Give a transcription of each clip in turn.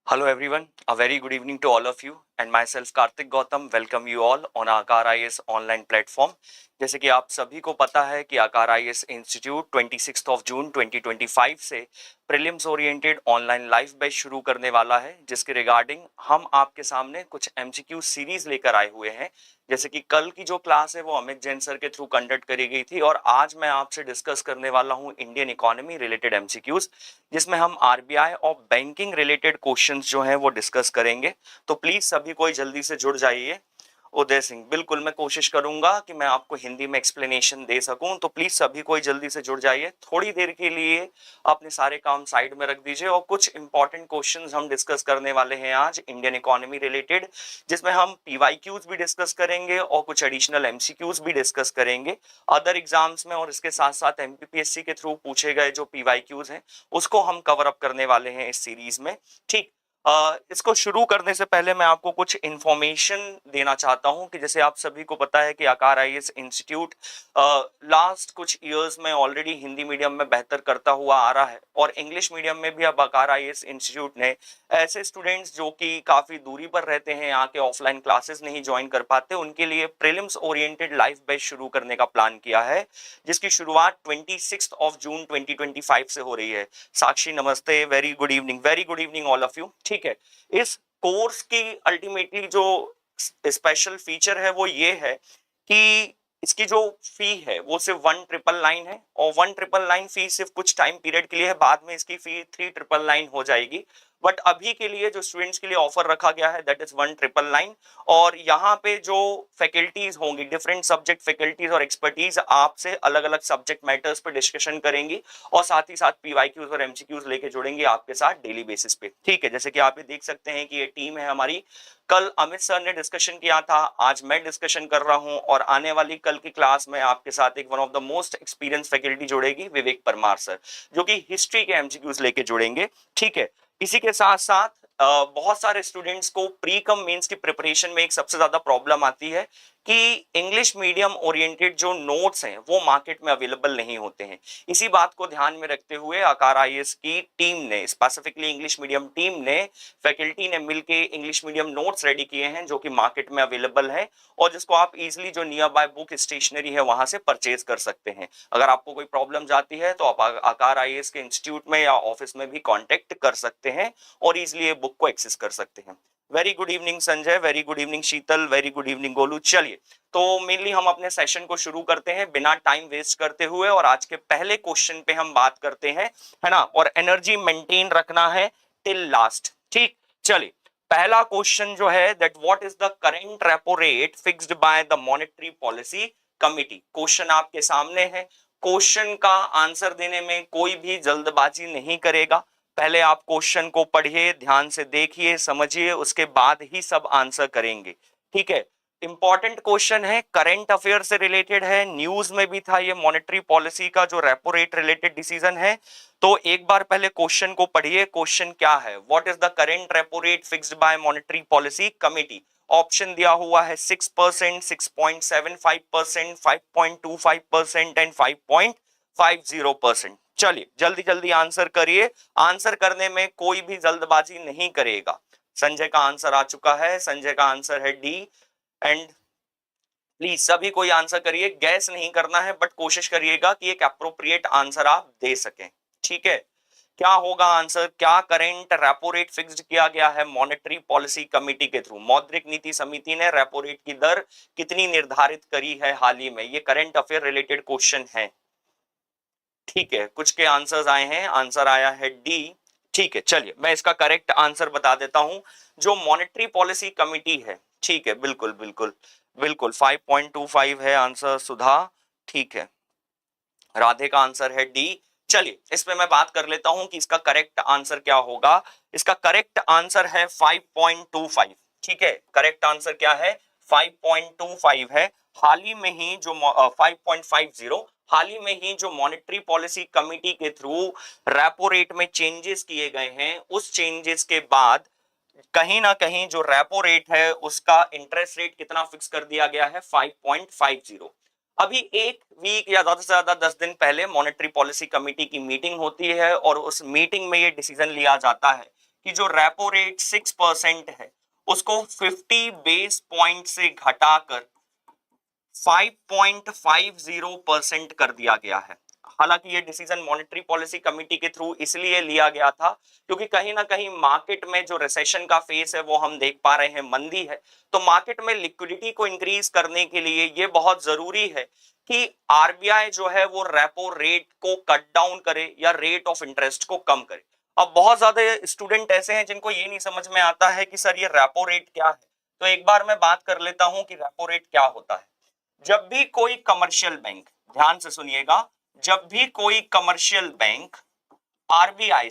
Hello everyone, a very good evening to all of you and myself Karthik Gautam welcome you all on आकार IAS online platform. जैसे कि आप सभी को पता है कि आकार IAS इंस्टीट्यूट 26 जून 2025 से prelims oriented online live batch शुरू करने वाला है, जिसके रिगार्डिंग हम आपके सामने कुछ MCQ सीरीज लेकर आए हुए हैं। जैसे कि कल की जो क्लास है वो अमित जैन सर के थ्रू कंडक्ट करी गई थी और आज मैं आपसे डिस्कस करने वाला हूं इंडियन इकोनॉमी रिलेटेड MCQs, जिसमें हम RBI और बैंकिंग रिलेटेड क्वेश्चंस जो हैं वो डिस्कस करेंगे। तो प्लीज सभी कोई जल्दी से जुड़ जाइए। उदय सिंह, बिल्कुल मैं कोशिश करूंगा कि मैं आपको हिंदी में एक्सप्लेनेशन दे सकूं, तो प्लीज सभी कोई जल्दी से जुड़ जाइए। थोड़ी देर के लिए अपने सारे काम साइड में रख दीजिए और कुछ इंपॉर्टेंट क्वेश्चंस हम डिस्कस करने वाले हैं आज इंडियन इकोनॉमी रिलेटेड, जिसमें हम PYQs भी डिस्कस करेंगे और कुछ एडिशनल MCQs भी डिस्कस करेंगे अदर एग्जाम्स में, और इसके साथ साथ MPPSC के थ्रू पूछे गए जो PYQs हैं उसको हम कवर अप करने वाले हैं इस सीरीज में। ठीक, इसको शुरू करने से पहले मैं आपको कुछ इंफॉर्मेशन देना चाहता हूं कि जैसे आप सभी को पता है कि आकार IAS इंस्टीट्यूट लास्ट कुछ इयर्स में ऑलरेडी हिंदी मीडियम में बेहतर करता हुआ आ रहा है और इंग्लिश मीडियम में भी अब आकार IAS इंस्टीट्यूट ने ऐसे स्टूडेंट्स जो कि काफी दूरी पर रहते हैं, यहाँ के ऑफलाइन क्लासेस नहीं ज्वाइन कर पाते, उनके लिए प्रीलिम्स ओरिएंटेड लाइव बैच शुरू करने का प्लान किया है, जिसकी शुरुआत 26 जून 2025 से हो रही है। साक्षी नमस्ते, very good evening all of you. ठीक है, इस कोर्स की अल्टीमेटली जो स्पेशल फीचर है वो ये है कि इसकी जो फी है वो सिर्फ 1999 है और 1999 फी सिर्फ कुछ टाइम पीरियड के लिए है, बाद में इसकी फी 3999 हो जाएगी। बट अभी के लिए जो स्टूडेंट्स के लिए ऑफर रखा गया है दैट इज 1999। और यहाँ पे जो फैकल्टीज होंगी, डिफरेंट सब्जेक्ट फैकल्टीज और एक्सपर्टीज आपसे अलग अलग सब्जेक्ट मैटर्स पे डिस्कशन करेंगी और साथ ही साथ PYQs और MCQs लेके जुड़ेंगे आपके साथ डेली बेसिस पे। ठीक है, जैसे कि आप ये देख सकते हैं कि ये टीम है हमारी। कल अमित सर ने डिस्कशन किया था, आज मैं डिस्कशन कर रहा हूं और आने वाली कल की क्लास में आपके साथ एक one of the most experience faculty जुड़ेगी, विवेक परमार सर, जो कि हिस्ट्री के MCQs लेके जुड़ेंगे। ठीक है, इसी के साथ साथ बहुत सारे स्टूडेंट्स को प्री कम मेंस की प्रिपरेशन में एक सबसे ज्यादा प्रॉब्लम आती है कि इंग्लिश मीडियम ओरिएंटेड जो नोट्स हैं वो मार्केट में अवेलेबल नहीं होते हैं। इसी बात को ध्यान में रखते हुए आकार IAS की टीम ने, स्पेसिफिकली इंग्लिश मीडियम टीम ने, फैकल्टी ने मिलके इंग्लिश मीडियम नोट्स रेडी किए हैं जो कि मार्केट में अवेलेबल है और जिसको आप इजीली जो नियर बाय बुक स्टेशनरी है वहां से परचेज कर सकते हैं। अगर आपको कोई प्रॉब्लम जाती है तो आप आकार IAS के इंस्टीट्यूट में या ऑफिस में भी कॉन्टेक्ट कर सकते हैं और इजिली ये बुक को एक्सेस कर सकते हैं। Very good evening Sanjay, very good evening Sheetal, very good evening Golu. चलिए, तो मेनली हम अपने सेशन को शुरू करते हैं बिना टाइम वेस्ट करते हुए और आज के पहले क्वेश्चन पे हम बात करते हैं, है ना, और एनर्जी मेंटेन रखना है टिल लास्ट। ठीक, चलिए, पहला क्वेश्चन जो है that what is the current repo rate fixed by the monetary policy committee. Question आपके सामने है। क्वेश्चन का आंसर देने में कोई भी जल्दबाजी नहीं करेगा। पहले आप क्वेश्चन को पढ़िए, ध्यान से देखिए, समझिए, उसके बाद ही सब आंसर करेंगे। ठीक है, इंपॉर्टेंट क्वेश्चन है, करंट अफेयर से रिलेटेड है, न्यूज में भी था ये मॉनेटरी पॉलिसी का जो रेपो रेट रिलेटेड डिसीजन है। तो एक बार पहले क्वेश्चन को पढ़िए। क्वेश्चन क्या है, what is the current repo rate fixed by monetary policy committee. Option दिया हुआ है 6%, 6.75%, 5.25% एंड 5.50%। चलिए जल्दी जल्दी आंसर करिए, आंसर करने में कोई भी जल्दबाजी नहीं करेगा। संजय का आंसर आ चुका है, संजय का आंसर है डी। एंड प्लीज सभी कोई आंसर करिए, गैस नहीं करना है बट कोशिश करिएगा कि एक अप्रोप्रिएट आंसर आप दे सकें। ठीक है, क्या होगा आंसर, क्या करंट रेपो रेट फिक्स्ड किया गया है मॉनेटरी पॉलिसी कमेटी के थ्रू। मौद्रिक नीति समिति ने रेपो रेट की दर कितनी निर्धारित करी है हाल ही में। ये करंट अफेयर रिलेटेड क्वेश्चन है। ठीक है, कुछ के आंसर्स आए हैं, आंसर आया है डी। ठीक है, चलिए मैं इसका करेक्ट आंसर बता देता हूं। जो मॉनेटरी पॉलिसी कमिटी है, ठीक है, बिल्कुल बिल्कुल बिल्कुल 5.25 है आंसर सुधा। ठीक है, राधे का आंसर है डी। चलिए इस पे मैं बात कर लेता हूं कि इसका करेक्ट आंसर क्या होगा। इसका करेक्ट आंसर है 5.25। ठीक है, करेक्ट आंसर क्या है, 5.25 है। हाल ही में ही जो 5.50, हाल ही में ही जो मॉनेटरी पॉलिसी कमिटी के थ्रू रेपो रेट में चेंजेस किए गए हैं, उस चेंजेस के बाद कहीं ना कहीं जो रेपो रेट है उसका इंटरेस्ट रेट कितना फिक्स कर दिया गया है, 5.50। अभी एक वीक या ज्यादा से ज्यादा 10 दिन पहले मॉनेटरी पॉलिसी कमेटी की मीटिंग होती है और उस मीटिंग में ये डिसीजन लिया जाता है कि जो रेपो रेट 6% है उसको 50 बेस पॉइंट से घटाकर 5.50% कर दिया गया है। हालांकि ये डिसीजन मॉनेटरी पॉलिसी कमेटी के थ्रू इसलिए लिया गया था क्योंकि कहीं ना कहीं मार्केट में जो रिसेशन का फेस है वो हम देख पा रहे हैं, मंदी है, तो मार्केट में लिक्विडिटी को इंक्रीज करने के लिए ये बहुत जरूरी है कि आरबीआई जो है वो रेपो रेट को कट डाउन करे या रेट ऑफ इंटरेस्ट को कम करे। अब बहुत ज्यादा स्टूडेंट ऐसे हैं जिनको ये नहीं समझ में आता है कि सर ये रेपो रेट क्या है, तो एक बार मैं बात कर लेता हूं कि रेपो रेट क्या होता है। जब भी कोई कमर्शियल बैंक, ध्यान से सुनिएगा, जब भी कोई कमर्शियल बैंक आरबीआई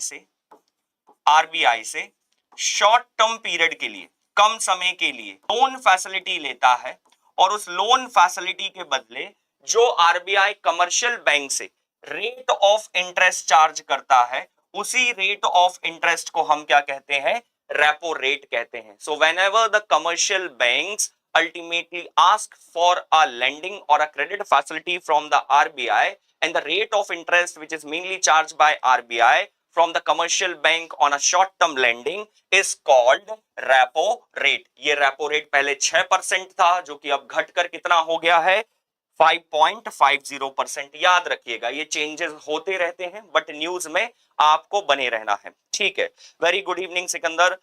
से शॉर्ट टर्म पीरियड के लिए, कम समय के लिए लोन फैसिलिटी लेता है और उस लोन फैसिलिटी के बदले जो आरबीआई कमर्शियल बैंक से रेट ऑफ इंटरेस्ट चार्ज करता है, उसी रेट ऑफ इंटरेस्ट को हम क्या कहते हैं, रेपो रेट कहते हैं। So whenever the commercial banks ultimately ask for a lending or a credit facility from the RBI, and the rate of interest which is mainly charged by RBI from the commercial bank on a short term lending is called repo rate। ये repo rate पहले 6% था जो कि अब घटकर कितना हो गया है, 5.50%। याद रखिएगा ये चेंजेस होते रहते हैं बट न्यूज में आपको बने रहना है, ठीक है। वेरी गुड इवनिंग सिकंदर,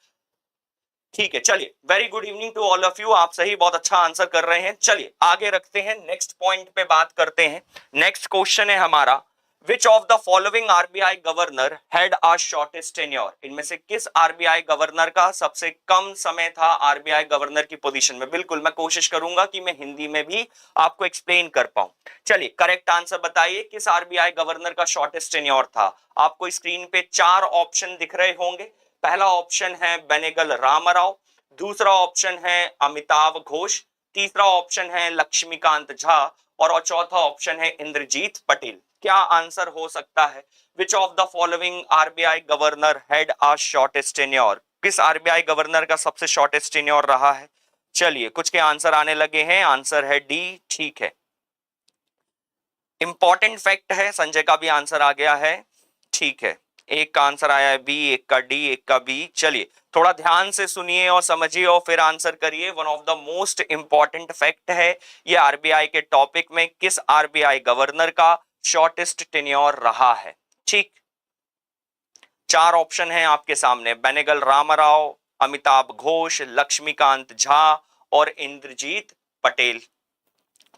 ठीक है, चलिए very good evening to all of you, आप सही बहुत अच्छा आंसर कर रहे हैं। चलिए आगे रखते हैं, नेक्स्ट पॉइंट पे बात करते हैं। नेक्स्ट क्वेश्चन है हमारा, विच of the following RBI governor had a shortest tenure. इनमें से किस आरबीआई गवर्नर का सबसे कम समय था आरबीआई गवर्नर की पोजीशन में। बिल्कुल मैं कोशिश करूंगा कि मैं हिंदी में भी आपको एक्सप्लेन कर पाऊं। चलिए करेक्ट आंसर बताइए, किस आरबीआई गवर्नर का शॉर्टेस्ट टेन्योर था। आपको स्क्रीन पे 4 ऑप्शन दिख रहे होंगे। पहला ऑप्शन है बेनेगल रामाराव, दूसरा ऑप्शन है अमिताभ घोष, तीसरा ऑप्शन है लक्ष्मीकांत झा और चौथा ऑप्शन है इंद्रजीत पटेल। क्या आंसर हो सकता है, which of the following RBI governor had a shortest tenure. किस आरबीआई गवर्नर का सबसे शॉर्टेस्ट टेन्योर रहा है। चलिए कुछ के आंसर आने लगे हैं, आंसर है डी, ठीक है। इंपॉर्टेंट फैक्ट है, संजय का भी आंसर आ गया है, ठीक है। एक का आंसर आया है बी, एक का डी, एक का बी। चलिए थोड़ा ध्यान से सुनिए और समझिए और फिर आंसर करिए। One of the most important fact है ये आरबीआई के टॉपिक में, किस आरबीआई गवर्नर का शॉर्टेस्ट टेन्योर रहा है। ठीक, 4 ऑप्शन है आपके सामने, बेनेगल रामाराव, अमिताभ घोष, लक्ष्मीकांत झा और इंद्रजीत पटेल।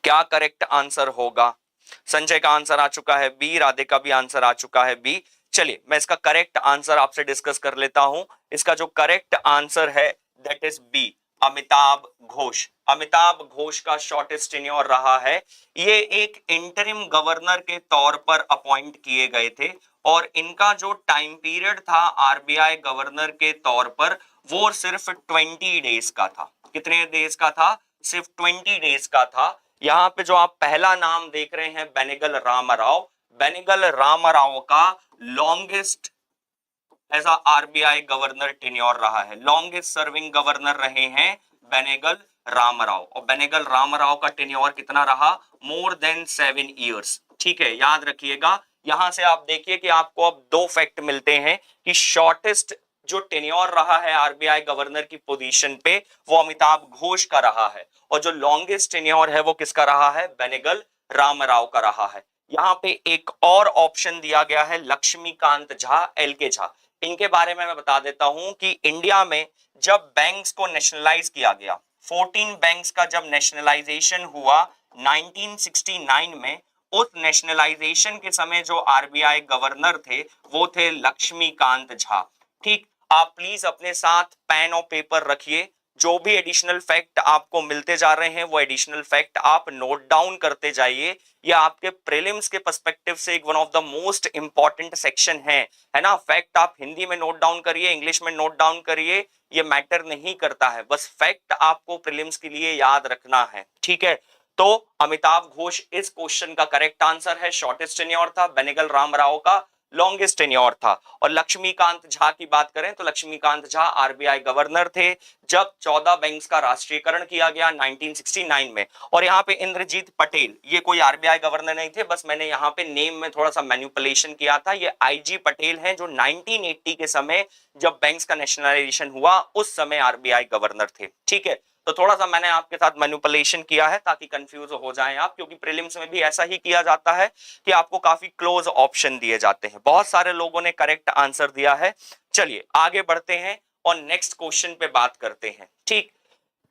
क्या करेक्ट आंसर होगा। संजय का आंसर आ चुका है बी, राधे का भी आंसर आ चुका है बी। चलिए मैं इसका करेक्ट आंसर आपसे डिस्कस कर लेता हूं। इसका जो करेक्ट आंसर है that is B, Amitabh Ghosh. Amitabh Ghosh का शॉर्टेस्ट टेन्योर रहा है। ये एक इंटरिम गवर्नर के तौर पर अपॉइंट किए गए थे और इनका जो टाइम पीरियड था आरबीआई गवर्नर के तौर पर वो सिर्फ 20 डेज का था। कितने डेज का था, सिर्फ 20 डेज का था। यहाँ पे जो आप पहला नाम देख रहे हैं बेनेगल रामाराव, बेनेगल रामाराव का longest as a RBI governor tenure रहा है, लॉन्गेस्ट सर्विंग गवर्नर रहे हैं बेनेगल रामाराव। और बेनेगल रामाराव का टेन्योर कितना रहा, मोर देन 7 ईयर्स। ठीक है, याद रखिएगा। यहां से आप देखिए कि आपको अब 2 फैक्ट मिलते हैं कि शॉर्टेस्ट जो टेन्योर रहा है आरबीआई गवर्नर की पोजीशन पे वो अमिताभ घोष का रहा है और जो लॉन्गेस्ट टेन्योर है वो किसका रहा है, बेनेगल रामाराव का रहा है। यहाँ पे एक और ऑप्शन दिया गया है लक्ष्मीकांत झा, एल के झा। इनके बारे में मैं बता देता हूं कि इंडिया में जब बैंक्स को नेशनलाइज किया गया, 14 बैंक्स का जब नेशनलाइजेशन हुआ 1969 में, उस नेशनलाइजेशन के समय जो आरबीआई गवर्नर थे वो थे लक्ष्मीकांत झा। ठीक, आप प्लीज अपने साथ पेन और पेपर रखिए। जो भी एडिशनल फैक्ट आपको मिलते जा रहे हैं वो एडिशनल फैक्ट आप नोट डाउन करते जाइए। ये आपके प्रीलिम्स के पर्सपेक्टिव से एक one of the most important section है ना। फैक्ट आप हिंदी में नोट डाउन करिए, इंग्लिश में नोट डाउन करिए, ये मैटर नहीं करता है, बस फैक्ट आपको प्रीलिम्स के लिए याद रखना है। ठीक है, तो अमिताभ घोष इस क्वेश्चन का करेक्ट आंसर है। शॉर्टेस्ट टेन्योर था बेनेगल रामाराव का लॉन्गेस्ट टेन्योर था। और लक्ष्मीकांत झा की बात करें तो लक्ष्मीकांत झा आरबीआई गवर्नर थे जब 14 बैंक्स का राष्ट्रीयकरण किया गया 1969 में। और यहाँ पे इंद्रजीत पटेल, ये कोई आरबीआई गवर्नर नहीं थे, बस मैंने यहाँ पे नेम में थोड़ा सा मैनिपुलेशन किया था। ये आईजी पटेल हैं जो 1980 के समय जब बैंक्स का नेशनलाइजेशन हुआ उस समय आरबीआई गवर्नर थे। ठीक है, तो थोड़ा सा मैंने आपके साथ मैनिपुलेशन किया है ताकि कंफ्यूज हो जाएं आप, क्योंकि प्रीलिम्स में भी ऐसा ही किया जाता है कि आपको काफी क्लोज ऑप्शन दिए जाते हैं। बहुत सारे लोगों ने करेक्ट आंसर दिया है। चलिए आगे बढ़ते हैं और नेक्स्ट क्वेश्चन पे बात करते हैं। ठीक,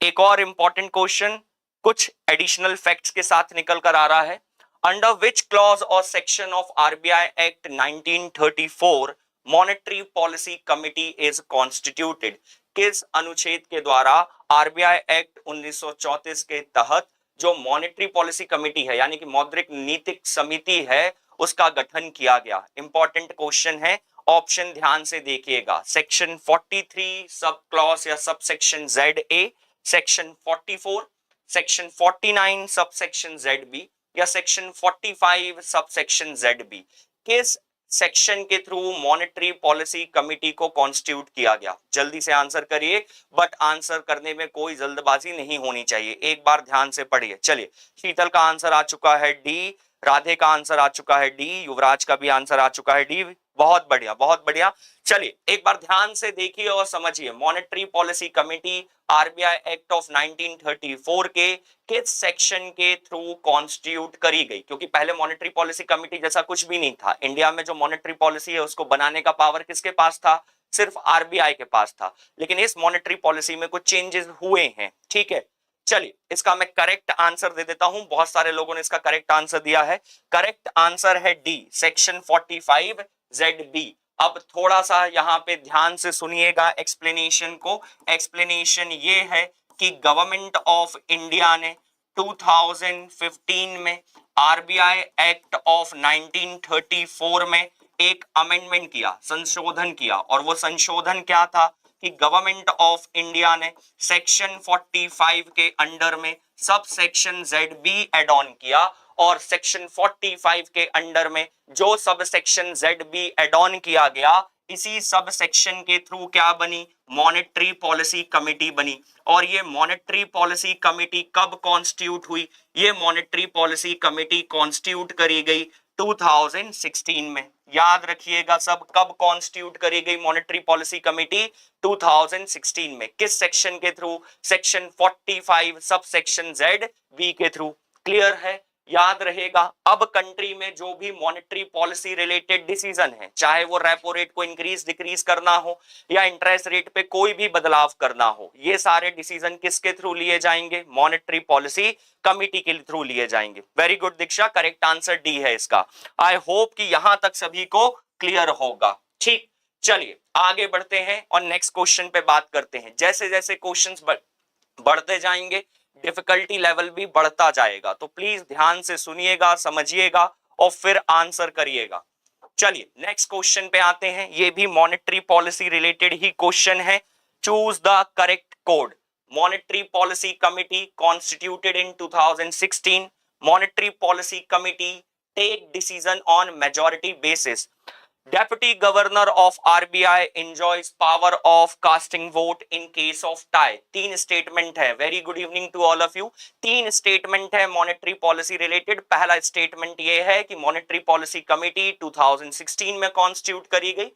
एक और इंपॉर्टेंट क्वेश्चन कुछ एडिशनल फैक्ट्स के साथ निकल कर आ रहा है। अंडर विच क्लॉज और section of RBI act 1934 monetary policy committee is constituted? किस अनुच्छेद के द्वारा आरबीआई एक्ट 1934 के तहत जो मॉनेटरी पॉलिसी कमेटी है यानी कि मौद्रिक नीतिक समिति है उसका गठन किया गया? इंपॉर्टेंट क्वेश्चन है, ऑप्शन ध्यान से देखिएगा। सेक्शन 43 सब क्लॉज या sub section Z A, section 44, section 49 sub section Z B या section 45 sub section Z B. किस सेक्शन के थ्रू मॉनेटरी पॉलिसी कमिटी को कॉन्स्टिट्यूट किया गया? जल्दी से आंसर करिए, बट आंसर करने में कोई जल्दबाजी नहीं होनी चाहिए, एक बार ध्यान से पढ़िए। चलिए, शीतल का आंसर आ चुका है डी, राधे का आंसर आ चुका है डी, युवराज का भी आंसर आ चुका है डी। बहुत बढ़िया, बहुत बढ़िया। चलिए एक बार ध्यान से देखिए और समझिए, monetary policy committee RBI act of 1934 के किस सेक्शन के थ्रू कॉन्स्टिट्यूट करी गई? क्योंकि पहले मॉनेटरी पॉलिसी कमेटी जैसा कुछ भी नहीं था। इंडिया में जो मॉनेटरी पॉलिसी है उसको बनाने का पावर किसके पास था? सिर्फ आरबीआई के पास था। लेकिन इस मॉनेटरी पॉलिसी में कुछ चेंजेस हुए हैं। ठीक है, चलिए इसका मैं करेक्ट आंसर दे देता हूं। बहुत सारे लोगों ने इसका करेक्ट आंसर दिया है। करेक्ट आंसर है डी, सेक्शन 45 जेड बी। अब थोड़ा सा यहां पे ध्यान से सुनिएगा एक्सप्लेनेशन को। एक्सप्लेनेशन ये है कि गवर्नमेंट ऑफ इंडिया ने 2015 में आरबीआई एक्ट ऑफ 1934 में एक अमेंडमेंट किया, संशोधन किया। और वो संशोधन क्या था कि गवर्नमेंट ऑफ इंडिया ने सेक्शन 45 के अंडर में sub section Z B add on किया। और सेक्शन 45 के अंडर में जो sub section Z B add on किया गया, इसी सब सेक्शन के थ्रू क्या बनी? मॉनेटरी पॉलिसी कमेटी बनी। और ये मॉनेटरी पॉलिसी कमेटी कब कॉन्स्टिट्यूट हुई? ये मॉनेटरी पॉलिसी कमेटी कॉन्स्टिट्यूट करी गई 2016 में। याद रखिएगा सब, कब कॉन्स्टिट्यूट करी गई मॉनेटरी पॉलिसी कमेटी? 2016 में। किस सेक्शन के through? Section 45 sub section Z B के थ्रू। क्लियर है, याद रहेगा। अब कंट्री में जो भी मॉनेटरी पॉलिसी रिलेटेड डिसीजन है, चाहे वो रेपो रेट को इंक्रीज डिक्रीज करना हो या इंटरेस्ट रेट पे कोई भी बदलाव करना हो, ये सारे डिसीजन किसके थ्रू लिए जाएंगे? मॉनेटरी पॉलिसी कमिटी के थ्रू लिए जाएंगे। वेरी गुड दीक्षा, करेक्ट आंसर डी है इसका। आई होप कि यहां तक सभी को क्लियर होगा। ठीक, चलिए आगे बढ़ते हैं और नेक्स्ट क्वेश्चन पे बात करते हैं। जैसे जैसे क्वेश्चंस बढ़ते जाएंगे डिफिकल्टी लेवल भी बढ़ता जाएगा, तो प्लीज ध्यान से सुनिएगा, समझिएगा और फिर आंसर करिएगा। चलिए नेक्स्ट क्वेश्चन पे आते हैं। ये भी मॉनेटरी पॉलिसी रिलेटेड ही क्वेश्चन है। Choose the correct code. Monetary policy committee constituted in 2016। Monetary policy committee take decision on majority basis. Deputy Governor of RBI enjoys power of casting vote in case of tie। तीन statement है। Very good evening to all of you. तीन statement है monetary policy related. पहला statement ये है कि monetary policy committee 2016 में constitute करी गई।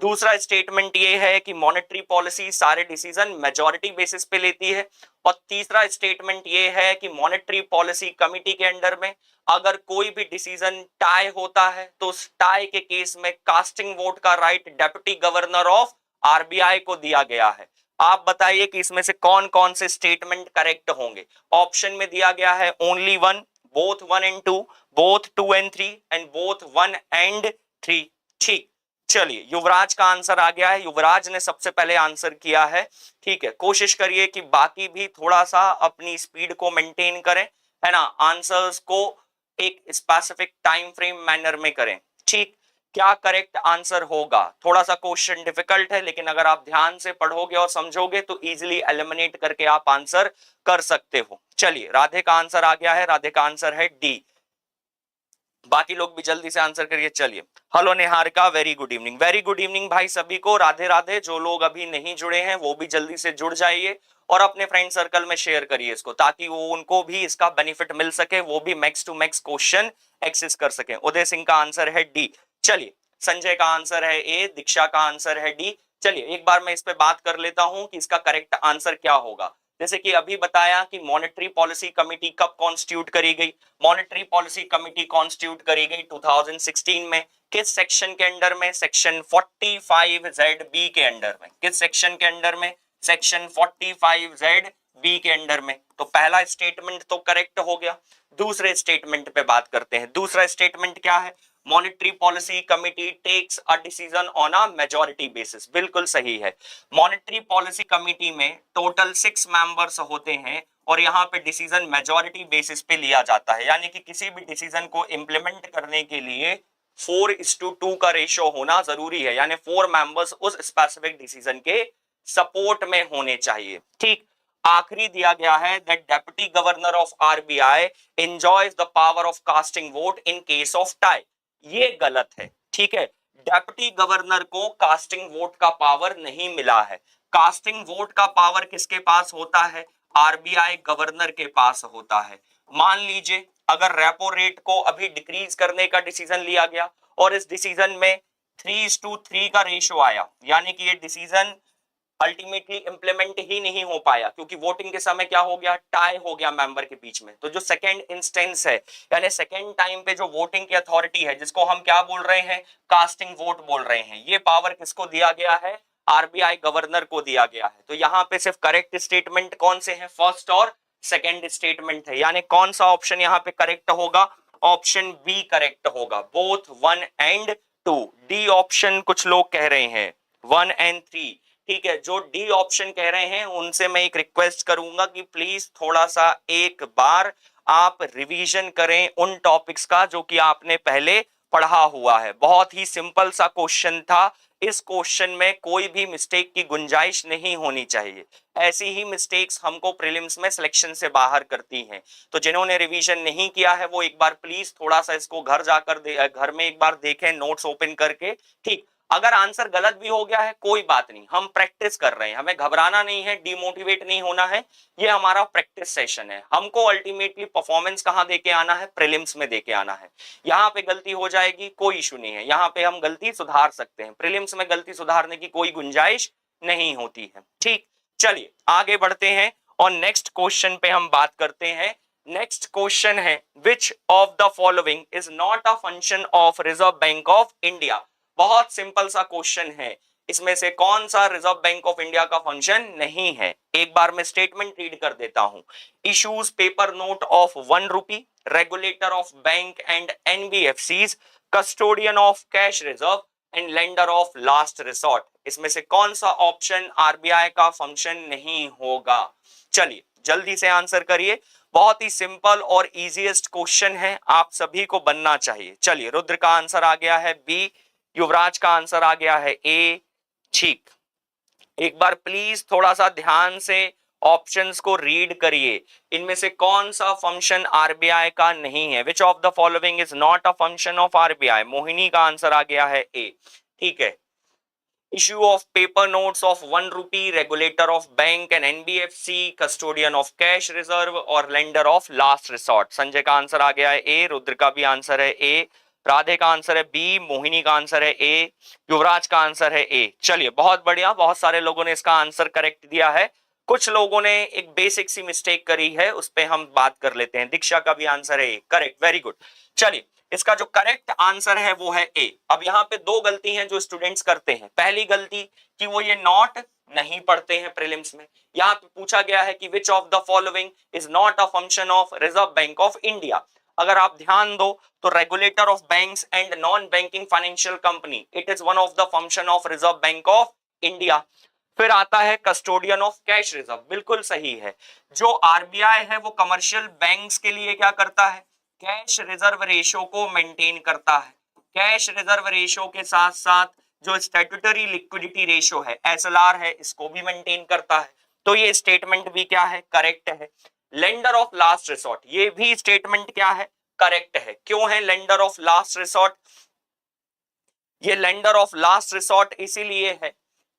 दूसरा स्टेटमेंट ये है कि मॉनेटरी पॉलिसी सारे डिसीजन मेजॉरिटी बेसिस पे लेती है। और तीसरा स्टेटमेंट ये है कि मॉनेटरी पॉलिसी कमेटी के अंडर में अगर कोई भी डिसीजन टाई होता है तो उस टाई के केस में कास्टिंग वोट का right deputy governor of RBI को दिया गया है। आप बताइए कि इसमें से कौन कौन से स्टेटमेंट करेक्ट होंगे? ऑप्शन में दिया गया है only one, both 1 and 2, both 2 and 3 and both 1 and 3। ठीक, चलिए युवराज का आंसर आ गया है। युवराज ने सबसे पहले आंसर किया है। ठीक है, कोशिश करिए कि बाकी भी थोड़ा सा अपनी स्पीड को मेंटेन करें, है ना, आंसर्स को एक स्पेसिफिक टाइम फ्रेम मैनर में करें। ठीक, क्या करेक्ट आंसर होगा? थोड़ा सा क्वेश्चन डिफिकल्ट है, लेकिन अगर आप ध्यान से पढ़ोगे और समझोगे तो इजीली एलिमिनेट करके आप आंसर कर सकते हो। चलिए राधे का आंसर आ गया है। राधे का आंसर है डी। बाकी लोग भी जल्दी से आंसर करिए। चलिए, hello Niharika, very good evening, very good evening भाई सभी को, राधे राधे। जो लोग अभी नहीं जुड़े हैं वो भी जल्दी से जुड़ जाइए और अपने फ्रेंड सर्कल में शेयर करिए इसको, ताकि वो उनको भी इसका बेनिफिट मिल सके, वो भी max to max question access कर सके। उदय सिंह का आंसर है डी। चलिए, संजय का आंसर है ए, दीक्षा का आंसर है डी। चलिए एक बार मैं इस पे बात कर लेता हूं कि इसका करेक्ट आंसर क्या होगा। जैसे कि अभी बताया कि मॉनेटरी पॉलिसी कमिटी कब कॉन्स्टिट्यूट करी गई। मॉनेटरी पॉलिसी कमिटी कॉन्स्टिट्यूट करी गई 2016 में। किस सेक्शन के अंडर में? सेक्शन 45Z(B) के अंडर में। किस सेक्शन के अंडर में? सेक्शन 45Z(B) के अंडर में। तो पहला स्टेटमेंट तो करेक्ट हो गया। दूसरे स्टेटमेंट पे बात करते हैं। दूसरा स्टेटमेंट क्या है? Monetary policy committee takes a decision on a majority basis. बिल्कुल सही है। मॉनेटरी पॉलिसी कमिटी में टोटल 6 मेंबर्स होते हैं और यहाँ पे डिसीजन मेजॉरिटी बेसिस पे लिया जाता है, यानी कि किसी भी डिसीजन को इंप्लीमेंट करने के लिए 4:2 का रेशियो होना जरूरी है, यानी 4 मेंबर्स उस स्पेसिफिक डिसीजन के सपोर्ट में होने चाहिए। ठीक। आखिरी दिया गया है that deputy governor of RBI enjoys the power of casting vote in case of tie. ये गलत है। ठीक है, डेप्यूटी गवर्नर को कास्टिंग वोट का पावर नहीं मिला है। कास्टिंग वोट का पावर किसके पास होता है? आरबीआई गवर्नर के पास होता है। मान लीजिए अगर रेपो रेट को अभी डिक्रीज करने का डिसीजन लिया गया और इस डिसीजन में 3:3 का रेशियो आया, यानी कि ये डिसीजन अल्टीमेटली इंप्लीमेंट ही नहीं हो पाया, क्योंकि वोटिंग के समय क्या हो गया? टाई हो गया मेंबर के बीच में। तो जो सेकंड इंस्टेंस है, यानी सेकंड टाइम पे जो वोटिंग की अथॉरिटी है, जिसको हम क्या बोल रहे हैं? कास्टिंग वोट बोल रहे हैं, ये पावर किसको दिया गया है? आरबीआई गवर्नर को दिया गया है। तो यहाँ पे सिर्फ करेक्ट स्टेटमेंट कौन से हैं? फर्स्ट और सेकंड स्टेटमेंट है, यानी कौन सा ऑप्शन यहाँ पे करेक्ट होगा? ऑप्शन बी करेक्ट होगा, बोथ 1 एंड 2। डी ऑप्शन कुछ लोग कह रहे हैं 1 एंड 3। ठीक है, जो डी ऑप्शन कह रहे हैं उनसे मैं एक रिक्वेस्ट करूंगा कि प्लीज थोड़ा सा एक बार आप रिवीजन करें उन टॉपिक्स का जो कि आपने पहले पढ़ा हुआ है। बहुत ही सिंपल सा क्वेश्चन था। इस क्वेश्चन में कोई भी मिस्टेक की गुंजाइश नहीं होनी चाहिए। ऐसी ही मिस्टेक्स हमको प्रीलिम्स में सिलेक्शन से बाहर करती हैं। तो जिन्होंने रिवीजन नहीं किया है वो एक बार प्लीज थोड़ा सा इसको घर जाकर घर में एक बार देखें, नोट्स ओपन करके। ठीक। अगर आंसर गलत भी हो गया है कोई बात नहीं, हम प्रैक्टिस कर रहे हैं, हमें घबराना नहीं है, डिमोटिवेट नहीं होना है। ये हमारा प्रैक्टिस सेशन है। हमको अल्टीमेटली परफॉर्मेंस कहां देके आना है? प्रीलिम्स में देके आना है। यहाँ पे गलती हो जाएगी कोई इशू नहीं है, यहाँ पे हम गलती सुधार सकते हैं। प्रीलिम्स में गलती सुधारने की कोई गुंजाइश नहीं होती है। ठीक, चलिए आगे बढ़ते हैं और नेक्स्ट क्वेश्चन पे हम बात करते हैं। नेक्स्ट क्वेश्चन है which of the following is not a function of Reserve Bank of India. बहुत सिंपल सा क्वेश्चन है, इसमें से कौन सा रिजर्व बैंक ऑफ इंडिया का फंक्शन नहीं है? एक बार मैं स्टेटमेंट रीड कर देता हूं। Issues paper note of 1 rupee, regulator of bank and NBFCs, custodian of cash reserve and lender of last resort. इसमें से कौन सा ऑप्शन आरबीआई का फंक्शन नहीं होगा? चलिए जल्दी से आंसर करिए। बहुत ही सिंपल और इजीएस्ट क्वेश्चन है, आप सभी को बनना चाहिए। चलिए, रुद्र का आंसर आ गया है बी, युवराज का आंसर आ गया है ए। ठीक, एक बार प्लीज थोड़ा सा ध्यान से ऑप्शंस को रीड करिए। इनमें से कौन सा फंक्शन आरबीआई का नहीं है? Which of the following is not a function of RBI? Mohini का आंसर आ गया है ए। ठीक है, issue of paper notes of 1 rupee, regulator of bank and NBFC, custodian of cash reserve और lender of last resort. Sanjay का answer आ गया है ए, रुद्र का भी आंसर है ए, राधे का आंसर है बी, मोहिनी का आंसर है ए, युवराज का आंसर है ए। चलिए बहुत बढ़िया, बहुत सारे लोगों ने इसका आंसर करेक्ट दिया है। कुछ लोगों ने एक बेसिक सी मिस्टेक करी है, उस पर हम बात कर लेते हैं। दीक्षा का भी आंसर है ए, करेक्ट, वेरी गुड। चलिए, इसका जो करेक्ट आंसर है वो है ए। अब यहाँ पे दो गलती हैं जो स्टूडेंट्स करते हैं। पहली गलती कि वो ये नॉट नहीं पढ़ते हैं प्रीलिम्स में। यहाँ पे पूछा गया है कि विच of the following is not a function of Reserve Bank of India. अगर आप ध्यान दो तो regulator of banks and non banking financial company, it is one of the function of Reserve Bank of India. फिर आता है custodian of cash reserve, बिल्कुल सही है। जो आरबीआई है वो कमर्शियल बैंक्स के लिए क्या करता है? कैश रिजर्व रेशियो को मेंटेन करता है। कैश रिजर्व रेशियो के साथ साथ जो स्टैट्यूटरी लिक्विडिटी रेशियो है, एसएलआर है, इसको भी मेंटेन करता है। तो ये स्टेटमेंट भी क्या है? करेक्ट है। लेंडर ऑफ लास्ट रिसोर्ट, ये भी स्टेटमेंट क्या है? करेक्ट है। क्यों है लेंडर ऑफ लास्ट रिसोर्ट? ये लेंडर ऑफ लास्ट रिसोर्ट इसीलिए है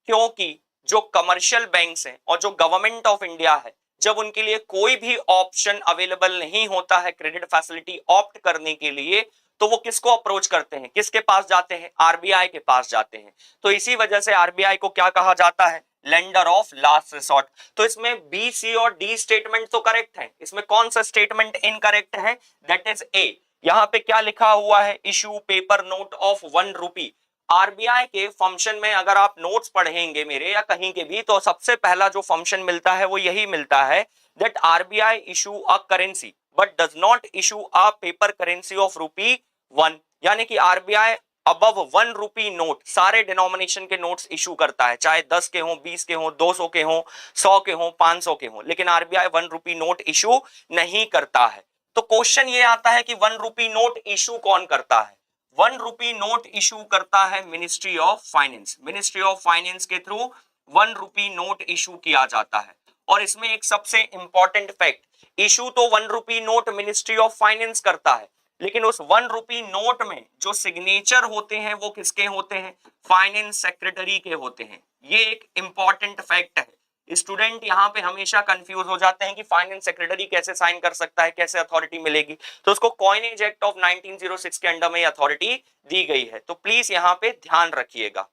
क्योंकि जो कमर्शियल बैंक्स हैं और जो गवर्नमेंट ऑफ इंडिया है, जब उनके लिए कोई भी ऑप्शन अवेलेबल नहीं होता है क्रेडिट फैसिलिटी ऑप्ट करने के लिए, तो वो किसको अप्रोच करते हैं, किसके पास जाते हैं? आरबीआई के पास जाते हैं। तो इसी वजह से आरबीआई को क्या कहा जाता है? Lender of last resort. तो इसमें बी, सी और डी स्टेटमेंट तो करेक्ट है, इसमें कौन सा स्टेटमेंट इनकरेक्ट है? That is a. यहां पे क्या लिखा हुआ है? Issue paper note of 1 rupee. RBI के फंक्शन में अगर आप नोट्स पढ़ेंगे मेरे या कहीं के भी, तो सबसे पहला जो फंक्शन मिलता है वो यही मिलता है, that RBI issue a currency but does not issue a paper currency of ₹1। यानी कि आरबीआई अबव 1 रुपी नोट, सारे डिनोमिनेशन के नोट्स इशू करता है, चाहे 10 के हों, 20 के हों, 200 के हों, 100 के हों, 500 के हों, लेकिन आरबीआई 1 रुपी नोट इशू नहीं करता है। तो क्वेश्चन ये आता है कि 1 रुपी नोट इशू कौन करता है? 1 रुपी नोट इशू करता है ministry of finance. Ministry of finance के थ्रू 1 रुपी नोट इशू किया जाता है। और इसमें एक सबसे इंपॉर्टेंट फैक्ट, इशू तो 1 rupee note ministry of finance करता है, लेकिन उस 1 रुपी नोट में जो सिग्नेचर होते हैं वो किसके होते हैं? फाइनेंस सेक्रेटरी के होते हैं। ये एक इंपॉर्टेंट फैक्ट है। स्टूडेंट यहाँ पे हमेशा कंफ्यूज हो जाते हैं कि फाइनेंस सेक्रेटरी कैसे साइन कर सकता है, कैसे अथॉरिटी मिलेगी। तो उसको कॉइनेज एक्ट ऑफ 1906 के अंडर में अथॉरिटी दी गई है, तो प्लीज यहाँ पे ध्यान रखिएगा।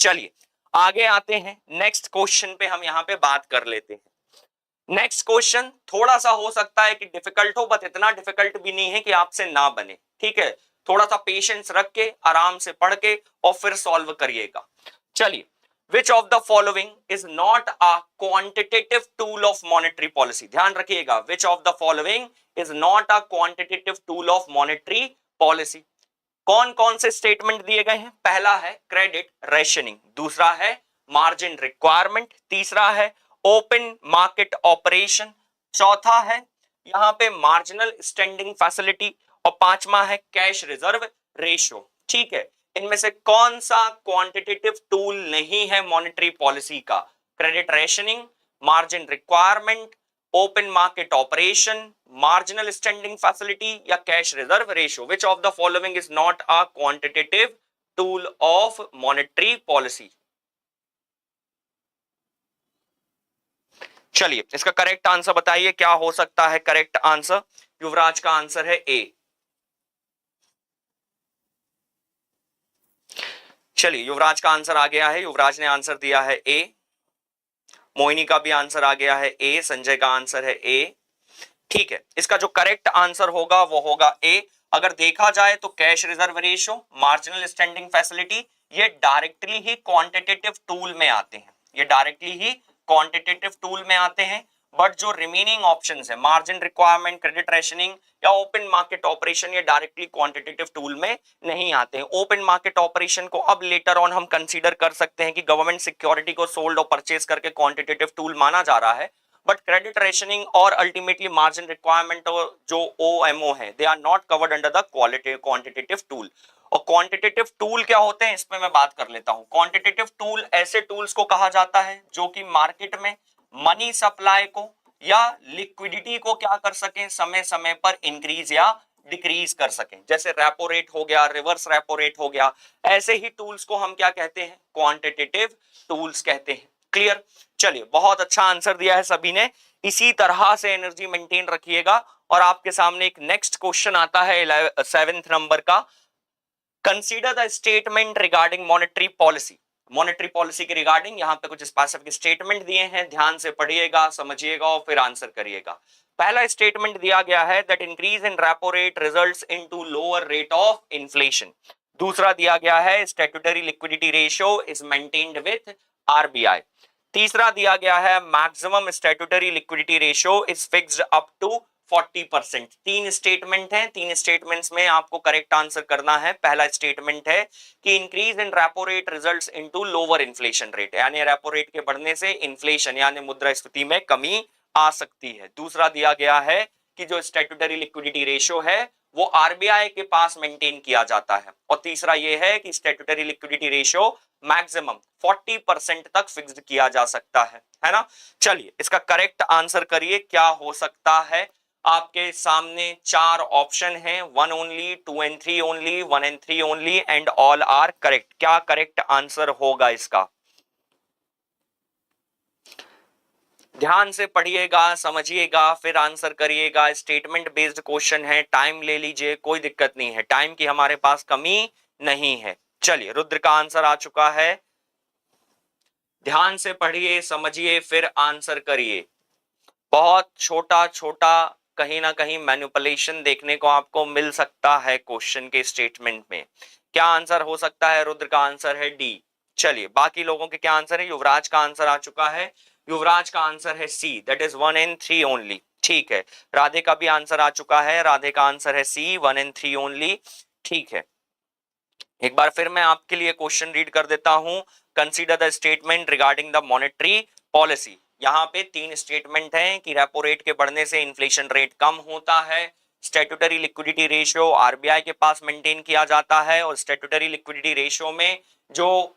चलिए आगे आते हैं, नेक्स्ट क्वेश्चन पे हम यहाँ पे बात कर लेते हैं। नेक्स्ट क्वेश्चन थोड़ा सा हो सकता है कि डिफिकल्ट हो, बट इतना डिफिकल्ट भी नहीं है कि आपसे ना बने, ठीक है? थोड़ा सा पेशेंस रख के आराम से पढ़ के और फिर सॉल्व करिएगा। चलिए, Which of the following is not a quantitative tool of monetary policy? ध्यान रखिएगा, which of the following is not a quantitative tool of monetary policy? कौन कौन से स्टेटमेंट दिए गए हैं? पहला है क्रेडिट रेशनिंग, दूसरा है मार्जिन रिक्वायरमेंट, तीसरा है ओपन मार्केट ऑपरेशन, चौथा है यहां पे मार्जिनल स्टैंडिंग फैसिलिटी, और पांचवा है कैश रिजर्व रेशियो। ठीक है, इनमें से कौन सा क्वांटिटेटिव टूल नहीं है मॉनेटरी पॉलिसी का? Credit rationing, margin requirement, open market operation, marginal standing facility या cash reserve ratio. Which of the following is not a quantitative tool of monetary policy? चलिए इसका करेक्ट आंसर बताइए, क्या हो सकता है करेक्ट आंसर? युवराज का आंसर है ए। चलिए युवराज का आंसर आ गया है, युवराज ने आंसर दिया है ए। मोहिनी का भी आंसर आ गया है ए, संजय का आंसर है ए। ठीक है, इसका जो करेक्ट आंसर होगा वो होगा ए। अगर देखा जाए तो cash reserve ratio, marginal standing facility, ये डायरेक्टली ही क्वांटिटेटिव टूल में आते हैं, ये डायरेक्टली ही क्वांटिटेटिव टूल में आते हैं। बट जो रिमेनिंग ऑप्शंस है, मार्जिन रिक्वायरमेंट, क्रेडिट रेशनिंग या ओपन मार्केट ऑपरेशन, ये डायरेक्टली क्वांटिटेटिव टूल में नहीं आते हैं। ओपन मार्केट ऑपरेशन को अब लेटर ऑन हम कंसीडर कर सकते हैं कि गवर्नमेंट सिक्योरिटी को सोल्ड और परचेज करके क्वांटिटेटिव टूल माना जा रहा है। बट क्रेडिट रेशनिंग और अल्टीमेटली मार्जिन रिक्वायरमेंट और जो ओएमओ है, they are not covered under the quantitative tool. और क्वांटिटेटिव टूल क्या होते हैं, इस पे मैं बात कर लेता हूं। क्वांटिटेटिव टूल ऐसे टूल्स को कहा जाता है जो कि मार्केट में मनी सप्लाई को या लिक्विडिटी को क्या कर सकें, समय समय पर इंक्रीज या डिक्रीज कर सकें। जैसे रेपो रेट हो गया, रिवर्स रेपो रेट हो गया, ऐसे ही टूल्स को हम क्या कहते हैं? क्वांटिटेटिव टूल्स कहते हैं। क्लियर? चलिए, बहुत अच्छा आंसर दिया है सभी ने। इसी तरह से एनर्जी मेंटेन रखिएगा। और आपके सामने एक नेक्स्ट क्वेश्चन आता है 7th नंबर का। Consider the statement regarding monetary policy. Monetary policy के रिगार्डिंग यहाँ पे कुछ स्पेसिफिक स्टेटमेंट दिए हैं, ध्यान से पढ़िएगा, समझिएगा और फिर आंसर करिएगा। पहला स्टेटमेंट दिया गया है that increase in repo rate results into lower rate of inflation. दूसरा दिया गया है statutory liquidity ratio is maintained with RBI. तीसरा दिया गया है maximum statutory liquidity ratio is fixed up to 40%। तीन स्टेटमेंट हैं, तीन स्टेटमेंट्स में आपको करेक्ट आंसर करना है। पहला स्टेटमेंट है कि increase in repo rate results into lower inflation rate, यानी रेपो रेट के बढ़ने से इन्फ्लेशन यानी मुद्रास्फीति में कमी आ सकती है। दूसरा दिया गया है कि जो स्टैट्यूटरी लिक्विडिटी रेशियो है वो आरबीआई के पास मेंटेन किया जाता है। और तीसरा ये है कि स्टैट्यूटरी लिक्विडिटी रेशियो मैक्सिमम 40% तक फिक्स्ड किया जा सकता है ना? चलिए इसका करेक्ट आंसर करिए, क्या हो सकता है? आपके सामने 4 ऑप्शन हैं, 1 only, 2 and 3 only, 1 and 3 only and all are correct. क्या करेक्ट आंसर होगा इसका? ध्यान से पढ़िएगा, समझिएगा, फिर आंसर करिएगा। स्टेटमेंट बेस्ड क्वेश्चन है, टाइम ले लीजिए, कोई दिक्कत नहीं है, टाइम की हमारे पास कमी नहीं है। चलिए, रुद्र का आंसर आ चुका है। ध्यान से पढ़िए, समझिए, फिर आंसर करिए। बहुत छोटा छोटा कहीं ना कहीं मैनिपुलेशन देखने को आपको मिल सकता है क्वेश्चन के स्टेटमेंट में। क्या आंसर हो सकता है? रुद्र का आंसर है डी। चलिए, बाकी लोगों के क्या आंसर है? युवराज का आंसर आ चुका है, युवराज का आंसर है सी, दैट इज 1 एंड 3 ओनली। ठीक है, राधे का भी आंसर आ चुका है, राधे का आंसर है सी, 1 एंड 3 ओनली। ठीक है, एक बार फिर मैं आपके लिए क्वेश्चन रीड कर देता हूं। Consider the statement regarding the monetary policy. यहाँ पे 3 स्टेटमेंट हैं कि रेपो रेट के बढ़ने से इन्फ्लेशन रेट कम होता है, स्टैट्यूटरी लिक्विडिटी रेशियो आरबीआई के पास मेंटेन किया जाता है, और स्टैट्यूटरी लिक्विडिटी रेशियो में जो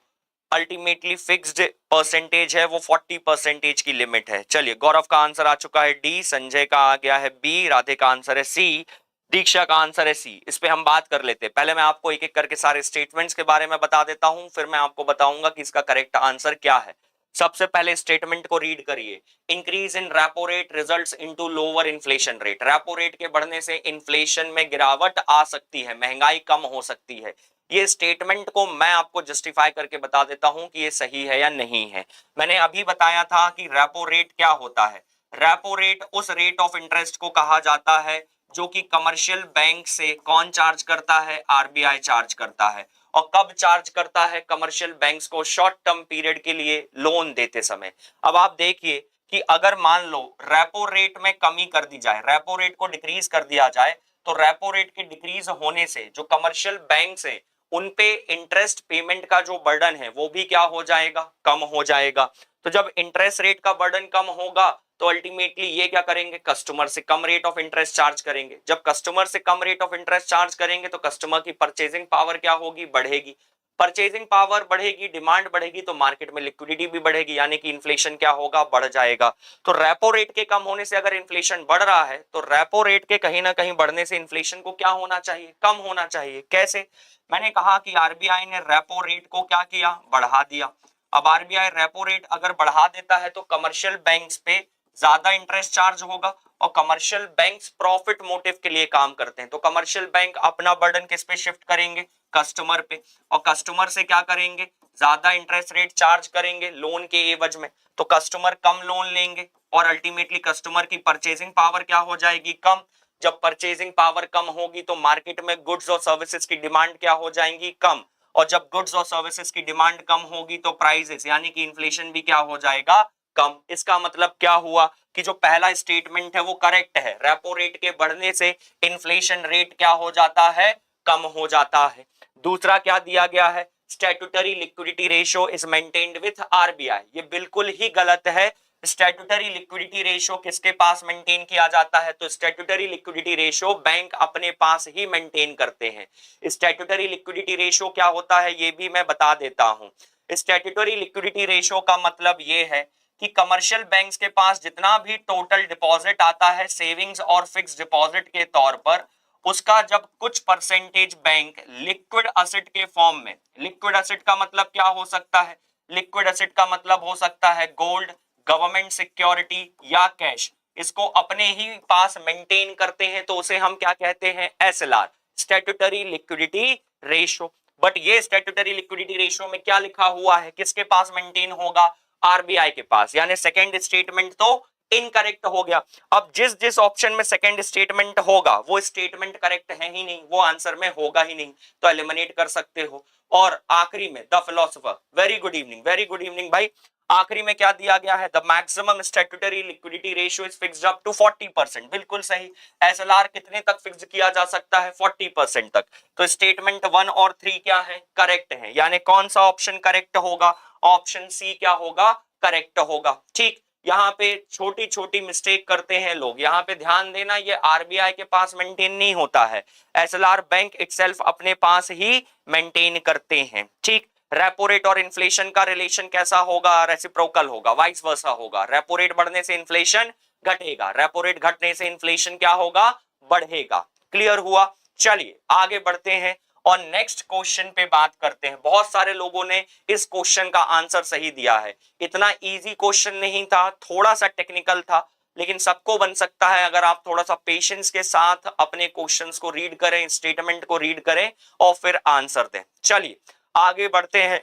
अल्टीमेटली फिक्स्ड परसेंटेज है वो 40% की लिमिट है। चलिए, गौरव का आंसर आ चुका है डी, संजय का आ गया है बी, राधे का आंसर है सी, दीक्षा का आंसर है सी। इस पे हम बात कर लेते हैं। पहले मैं आपको एक एक करके सारे स्टेटमेंट्स के बारे में बता देता हूं, फिर मैं आपको बताऊंगा कि इसका करेक्ट आंसर क्या है। सबसे पहले स्टेटमेंट को रीड करिए। Increase in repo rate results into lower inflation rate. Repo rate के बढ़ने से इन्फ्लेशन में गिरावट आ सकती है, महंगाई कम हो सकती है। ये स्टेटमेंट को मैं आपको जस्टिफाई करके बता देता हूं कि ये सही है या नहीं है। मैंने अभी बताया था कि रेपो रेट क्या होता है। रेपो रेट उस रेट ऑफ इंटरेस्ट को कहा जाता है जो कि कमर्शियल बैंक से कौन चार्ज करता है? आरबीआई चार्ज करता है। और कब चार्ज करता है? कमर्शियल बैंक्स को शॉर्ट टर्म पीरियड के लिए लोन देते समय। अब आप देखिए कि अगर मान लो रेपो रेट में कमी कर दी जाए, रेपो रेट को डिक्रीज कर दिया जाए, तो रेपो रेट के डिक्रीज होने से जो कमर्शियल बैंक्स हैं उनपे इंटरेस्ट पेमेंट का जो बर्डन है वो भी क्या हो जाएगा? कम हो जाएगा। तो जब इंटरेस्ट रेट का बर्डन कम होगा तो अल्टीमेटली ये क्या करेंगे? कस्टमर से कम रेट ऑफ इंटरेस्ट चार्ज करेंगे। जब कस्टमर से कम रेट ऑफ इंटरेस्ट चार्ज करेंगे तो कस्टमर की परचेजिंग पावर क्या होगी? बढ़ेगी। परचेजिंग पावर बढ़ेगी, डिमांड बढ़ेगी, तो मार्केट में लिक्विडिटी भी बढ़ेगी, यानी कि इन्फ्लेशन क्या होगा? बढ़ जाएगा। तो रेपो रेट के कम होने से अगर इन्फ्लेशन बढ़ रहा है तो रेपो रेट के कहीं ना कहीं बढ़ने से इन्फ्लेशन को क्या होना चाहिए? कम होना चाहिए। कैसे? मैंने कहा कि आरबीआई ने रेपो रेट को क्या किया? बढ़ा दिया। अब आरबीआई रेपो रेट अगर बढ़ा देता है तो कमर्शियल बैंक्स पे ज्यादा इंटरेस्ट चार्ज होगा, और कमर्शियल बैंक्स प्रॉफिट मोटिव के लिए काम करते हैं, तो कमर्शियल बैंक अपना बर्डन किस पे शिफ्ट करेंगे? कस्टमर पे। और कस्टमर से क्या करेंगे? ज्यादा इंटरेस्ट रेट चार्ज करेंगे लोन के एवज में, तो कस्टमर कम लोन लेंगे और अल्टीमेटली कस्टमर की परचेजिंग पावर क्या हो जाएगी? कम। जब परचेजिंग पावर कम होगी तो मार्केट में गुड्स और सर्विसेज की डिमांड क्या हो जाएंगी? कम। और जब गुड्स और सर्विसेज की डिमांड कम होगी तो प्राइसेस यानी कि इन्फ्लेशन भी क्या हो जाएगा? कम। इसका मतलब क्या हुआ कि जो पहला स्टेटमेंट है वो करेक्ट है। रेपो रेट के बढ़ने से इन्फ्लेशन रेट क्या हो जाता है? कम हो जाता है। दूसरा क्या दिया गया है? Statutory liquidity ratio is maintained with RBI. ये बिल्कुल ही गलत है। स्टैट्यूटरी लिक्विडिटी रेशियो किसके पास मेंटेन किया जाता है? तो स्टैट्यूटरी लिक्विडिटी रेशियो बैंक अपने पास ही मेंटेन करते हैं। स्टैट्यूटरी लिक्विडिटी रेशियो क्या होता है ये भी मैं बता देता हूं। स्टैट्यूटरी लिक्विडिटी रेशियो का मतलब ये है कि कमर्शियल बैंक्स के पास जितना भी टोटल डिपॉजिट आता है सेविंग्स और फिक्स डिपॉजिट के तौर पर, उसका जब कुछ परसेंटेज बैंक लिक्विड एसेट के फॉर्म में, लिक्विड एसेट का मतलब क्या हो सकता है? लिक्विड एसेट का मतलब हो सकता है गोल्ड, गवर्नमेंट सिक्योरिटी या कैश, इसको अपने ही पास मेंटेन करते हैं तो उसे हम क्या कहते हैं? SLR, statutory liquidity ratio. But ये स्टैट्यूटरी लिक्विडिटी रेशियो में क्या लिखा हुआ है? किसके पास मेंटेन होगा? आरबीआई के पास। यानी सेकंड स्टेटमेंट तो इनकरेक्ट हो गया। अब जिस जिस ऑप्शन में सेकंड स्टेटमेंट होगा वो स्टेटमेंट करेक्ट है ही नहीं, वो आंसर में होगा ही नहीं, तो एलिमिनेट कर सकते हो। और आखिरी में the philosopher, very good evening, very good evening भाई। आखिरी में क्या दिया गया है? The maximum statutory liquidity ratio is fixed up to 40%। बिल्कुल सही। एसएलआर कितने तक फिक्स किया जा सकता है? 40% तक। तो स्टेटमेंट 1 और 3 क्या है? करेक्ट है। यानी कौन सा ऑप्शन करेक्ट होगा? ऑप्शन सी क्या होगा? करेक्ट होगा। ठीक, यहाँ पे छोटी छोटी मिस्टेक करते हैं लोग, यहाँ पे ध्यान देना, ये आरबीआई के पास मेंटेन नहीं होता है, एसएलआर बैंक इटसेल्फ अपने पास ही मेंटेन करते हैं। ठीक, रेपो रेट और इन्फ्लेशन का रिलेशन कैसा होगा? रेसिप्रोकल होगा, वाइस वर्सा होगा। रेपो रेट बढ़ने से इन्फ्लेशन घटेगा। रेपो रेट घटने से इन्फ्लेशन क्या होगा, बढ़ेगा। क्लियर हुआ। चलिए आगे बढ़ते हैं और नेक्स्ट क्वेश्चन पे बात करते हैं। बहुत सारे लोगों ने इस क्वेश्चन का आंसर सही दिया है। इतना इजी क्वेश्चन नहीं था, थोड़ा सा टेक्निकल था, लेकिन सबको बन सकता है अगर आप थोड़ा सा पेशेंस के साथ अपने क्वेश्चंस को रीड करें, स्टेटमेंट को रीड करें और फिर आंसर दें। चलिए आगे बढ़ते हैं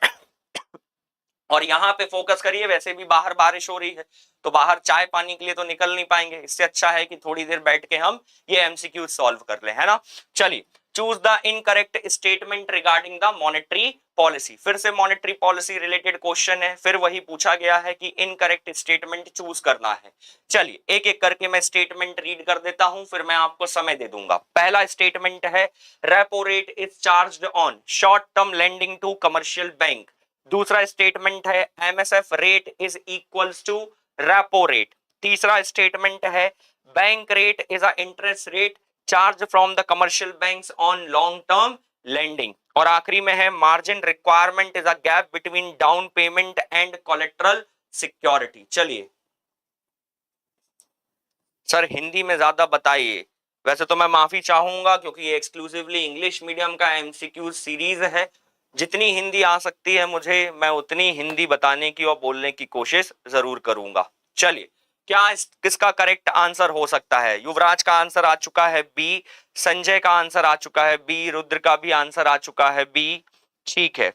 और यहां पे फोकस करिए। वैसे भी बाहर बारिश हो रही है तो बाहर चाय पानी के लिए तो निकल नहीं पाएंगे, इससे अच्छा है कि थोड़ी देर बैठ के हम ये एमसीक्यू सॉल्व कर लें, है ना। चलिए, choose the incorrect statement regarding the monetary policy. फिर से मॉनेटरी पॉलिसी रिलेटेड क्वेश्चन है, फिर वही पूछा गया है कि इनकरेक्ट स्टेटमेंट चूज करना है। चलिए एक एक करके मैं स्टेटमेंट रीड कर देता हूं, फिर मैं आपको समय दे दूंगा। पहला स्टेटमेंट है, repo rate is charged on short term lending to commercial bank. दूसरा स्टेटमेंट है, MSF rate is equals to repo rate. तीसरा स्टेटमेंट है, bank rate is a interest rate charge from the commercial banks on long term lending. और आखिरी में है, margin requirement is a gap between down payment and collateral security. चलिए sir Hindi में ज्यादा बताइए। वैसे तो मैं माफी चाहूंगा क्योंकि ये एक्सक्लूसिवली इंग्लिश मीडियम का एमसीक्यू सीरीज है। जितनी हिंदी आ सकती है मुझे, मैं उतनी हिंदी बताने की और बोलने की कोशिश जरूर करूंगा। चलिए, क्या किसका करेक्ट आंसर हो सकता है? युवराज का आंसर आ चुका है बी, संजय का आंसर आ चुका है बी, रुद्र का भी आंसर आ चुका है बी। ठीक है,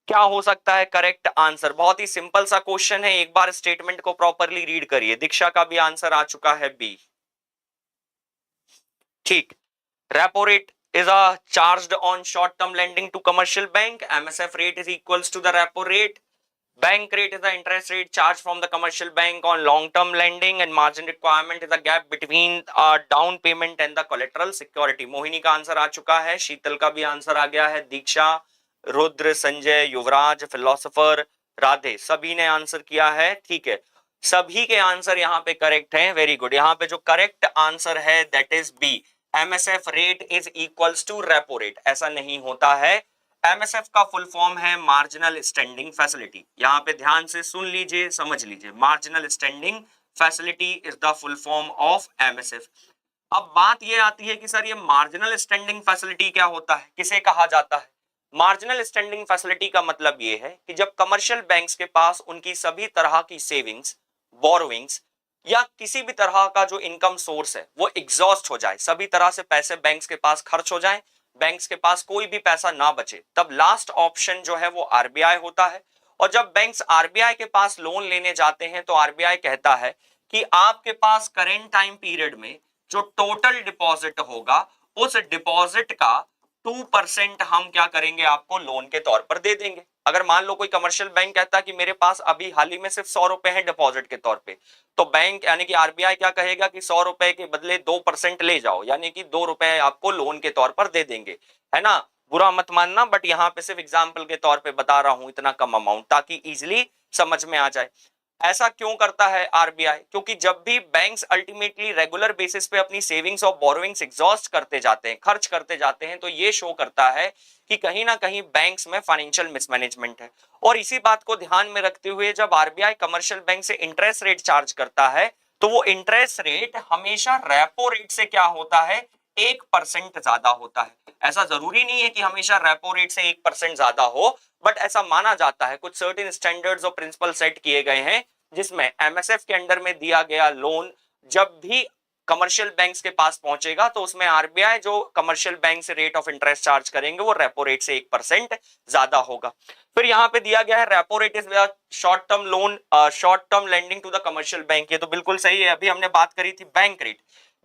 क्या हो सकता है करेक्ट आंसर? बहुत ही सिंपल सा क्वेश्चन है, एक बार स्टेटमेंट को प्रॉपरली रीड करिए। दीक्षा का भी आंसर आ चुका है बी। ठीक, repo rate is charged on short term lending to commercial bank. MSF rate is equals to the repo rate. Bank rate is the interest rate charged from the commercial bank on long term lending, and margin requirement is the gap between down payment and the collateral security. Mohini का answer आ चुका है, शीतल का भी answer आ गया है, दीक्षा, रुद्र, संजय, युवराज, philosopher, Radhe, सभी ने आंसर किया है। ठीक है, सभी के आंसर यहाँ पे करेक्ट हैं। Very good. यहाँ पे जो करेक्ट आंसर है that is B, MSF rate is equals to repo rate. ऐसा नहीं होता है। एमएसएफ का फुल फॉर्म है मार्जिनल स्टैंडिंग फैसिलिटी। यहां पे ध्यान से सुन लीजिए, समझ लीजिए, marginal standing facility is the full form of MSF. अब बात ये आती है कि सर ये मार्जिनल स्टैंडिंग फैसिलिटी क्या होता है, किसे कहा जाता है? मार्जिनल स्टैंडिंग फैसिलिटी का मतलब ये है कि जब कमर्शियल बैंक्स के पास उनकी सभी तरह की सेविंग्स, बोरोविंग्स या किसी भी तरह का जो इनकम सोर्स है वो एग्जॉस्ट हो जाए, सभी तरह से पैसे बैंक्स के पास खर्च हो जाए, बैंक्स के पास कोई भी पैसा ना बचे, तब लास्ट ऑप्शन जो है वो आरबीआई होता है। और जब बैंक्स आरबीआई के पास लोन लेने जाते हैं तो आरबीआई कहता है कि आपके पास करेंट टाइम पीरियड में जो टोटल डिपॉजिट होगा उस डिपॉजिट का 2% हम क्या करेंगे, आपको लोन के तौर पर दे देंगे। अगर मान लो कोई कमर्शियल बैंक कहता है कि मेरे पास अभी हाल ही में सिर्फ 100 रुपए है डिपॉजिट के तौर पे, तो बैंक यानी कि आरबीआई क्या कहेगा कि 100 रुपए के बदले 2% ले जाओ, यानी कि 2 रुपए आपको लोन के तौर पर दे देंगे, है ना। बुरा मत मानना, बट यहाँ पे सिर्फ एग्जाम्पल के तौर पे बता रहा हूं इतना कम अमाउंट, ताकि इजिली समझ में आ जाए। ऐसा क्यों करता है आरबीआई? क्योंकि जब भी बैंक्स अल्टीमेटली रेगुलर बेसिस पे अपनी सेविंग्स और बोरोविंग्स एग्जॉस्ट करते जाते हैं, खर्च करते जाते हैं, तो ये शो करता है कि कहीं ना कहीं बैंक्स में फाइनेंशियल मिसमैनेजमेंट है। और इसी बात को ध्यान में रखते हुए जब आरबीआई कमर्शियल बैंक से इंटरेस्ट रेट चार्ज करता है तो वो इंटरेस्ट रेट हमेशा रेपो रेट से क्या होता है, 1% ज्यादा होता है। ऐसा जरूरी नहीं है कि हमेशा रेपो रेट से 1% ज्यादा हो, बट ऐसा माना जाता है। कुछ सर्टेन स्टैंडर्ड्स और प्रिंसिपल सेट किए गए हैं जिसमें एमएसएफ के अंडर में दिया गया लोन जब भी कमर्शियल बैंक्स के पास पहुंचेगा तो उसमें आरबीआई जो कमर्शियल बैंक से रेट ऑफ इंटरेस्ट चार्ज करेंगे वो रेपो रेट से 1% ज्यादा होगा। फिर यहां पे दिया गया है repo rate is short term loan, short term lending to the commercial bank. ये तो बिल्कुल सही है। अभी हमने बात करी थी बैंक रेट।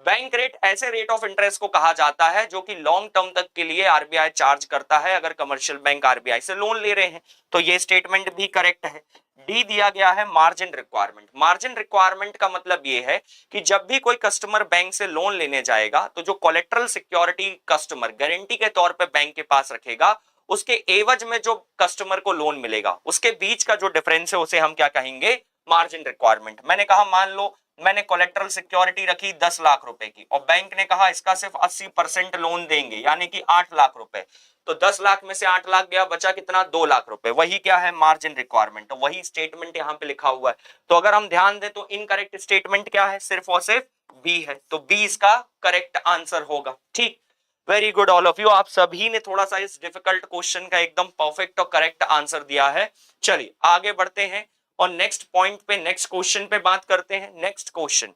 बैंक रेट ऐसे रेट ऑफ इंटरेस्ट को कहा जाता है जो कि लॉन्ग टर्म तक के लिए आरबीआई चार्ज करता है अगर कमर्शियल बैंक आरबीआई से लोन ले रहे हैं। तो ये स्टेटमेंट भी करेक्ट है। डी दिया गया है मार्जिन रिक्वायरमेंट। मार्जिन रिक्वायरमेंट का मतलब ये है कि जब भी कोई कस्टमर बैंक से लोन लेने जाएगा तो जो कोलेटरल सिक्योरिटी कस्टमर गारंटी के तौर पे बैंक के पास रखेगा, उसके एवज में जो कस्टमर को लोन मिलेगा उसके बीच का जो डिफरेंस है उसे हम क्या कहेंगे, मार्जिन रिक्वायरमेंट। मैंने कहा मान लो मैंने कोलेक्ट्रल सिक्योरिटी रखी 10 लाख रुपए की और बैंक ने कहा इसका सिर्फ 80% लोन देंगे यानी कि 8 लाख रुपए, तो 10 लाख में से 8 लाख गया, बचा कितना 2 लाख रुपए। वही क्या है मार्जिन रिक्वायरमेंट, तो वही स्टेटमेंट यहां पे लिखा हुआ है। तो अगर हम ध्यान दें तो इनकरेक्ट स्टेटमेंट क्या है, सिर्फ और सिर्फ बी है, तो बी इसका करेक्ट आंसर होगा। ठीक, very good all of you, आप सभी ने थोड़ा सा इस डिफिकल्ट क्वेश्चन का एकदम परफेक्ट और करेक्ट आंसर दिया है। चलिए आगे बढ़ते हैं और नेक्स्ट पॉइंट पे, नेक्स्ट क्वेश्चन पे बात करते हैं। नेक्स्ट क्वेश्चन,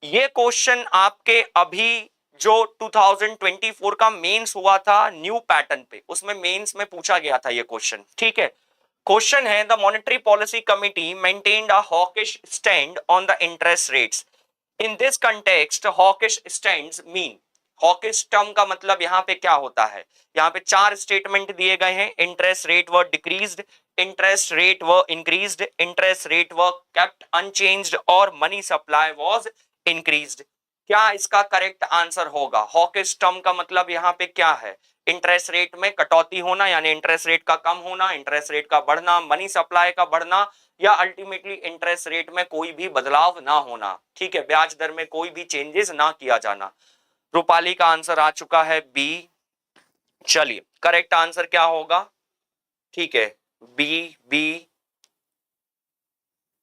ये क्वेश्चन आपके अभी जो 2024 का मेंस हुआ था न्यू पैटर्न पे, उसमें मेंस में पूछा गया था ये क्वेश्चन। ठीक है, क्वेश्चन है the monetary policy committee maintained a hawkish stand on the interest rates. In this context hawkish stands mean, hawkish term का मतलब यहां पे क्या होता है, यहां पे 4 स्टेटमेंट दिए गए हैं। इंटरेस्ट रेट वर डिक्रीज्ड, इंटरेस्ट रेट वर इंक्रीज्ड, इंटरेस्ट रेट वर केप्ट अनचेंज्ड और मनी सप्लाई वाज इंक्रीज्ड। क्या इसका करेक्ट आंसर होगा? हॉकिश टर्म का मतलब यहां पे क्या है, इंटरेस्ट रेट में कटौती होना यानी इंटरेस्ट रेट का कम होना, इंटरेस्ट रेट का बढ़ना, मनी सप्लाई का बढ़ना, या अल्टीमेटली इंटरेस्ट रेट में कोई भी बदलाव ना होना। ठीक है, ब्याज दर में कोई भी चेंजेस ना किया जाना। रूपाली का आंसर आ चुका है बी। चलिए करेक्ट आंसर क्या होगा? ठीक है, बी, बी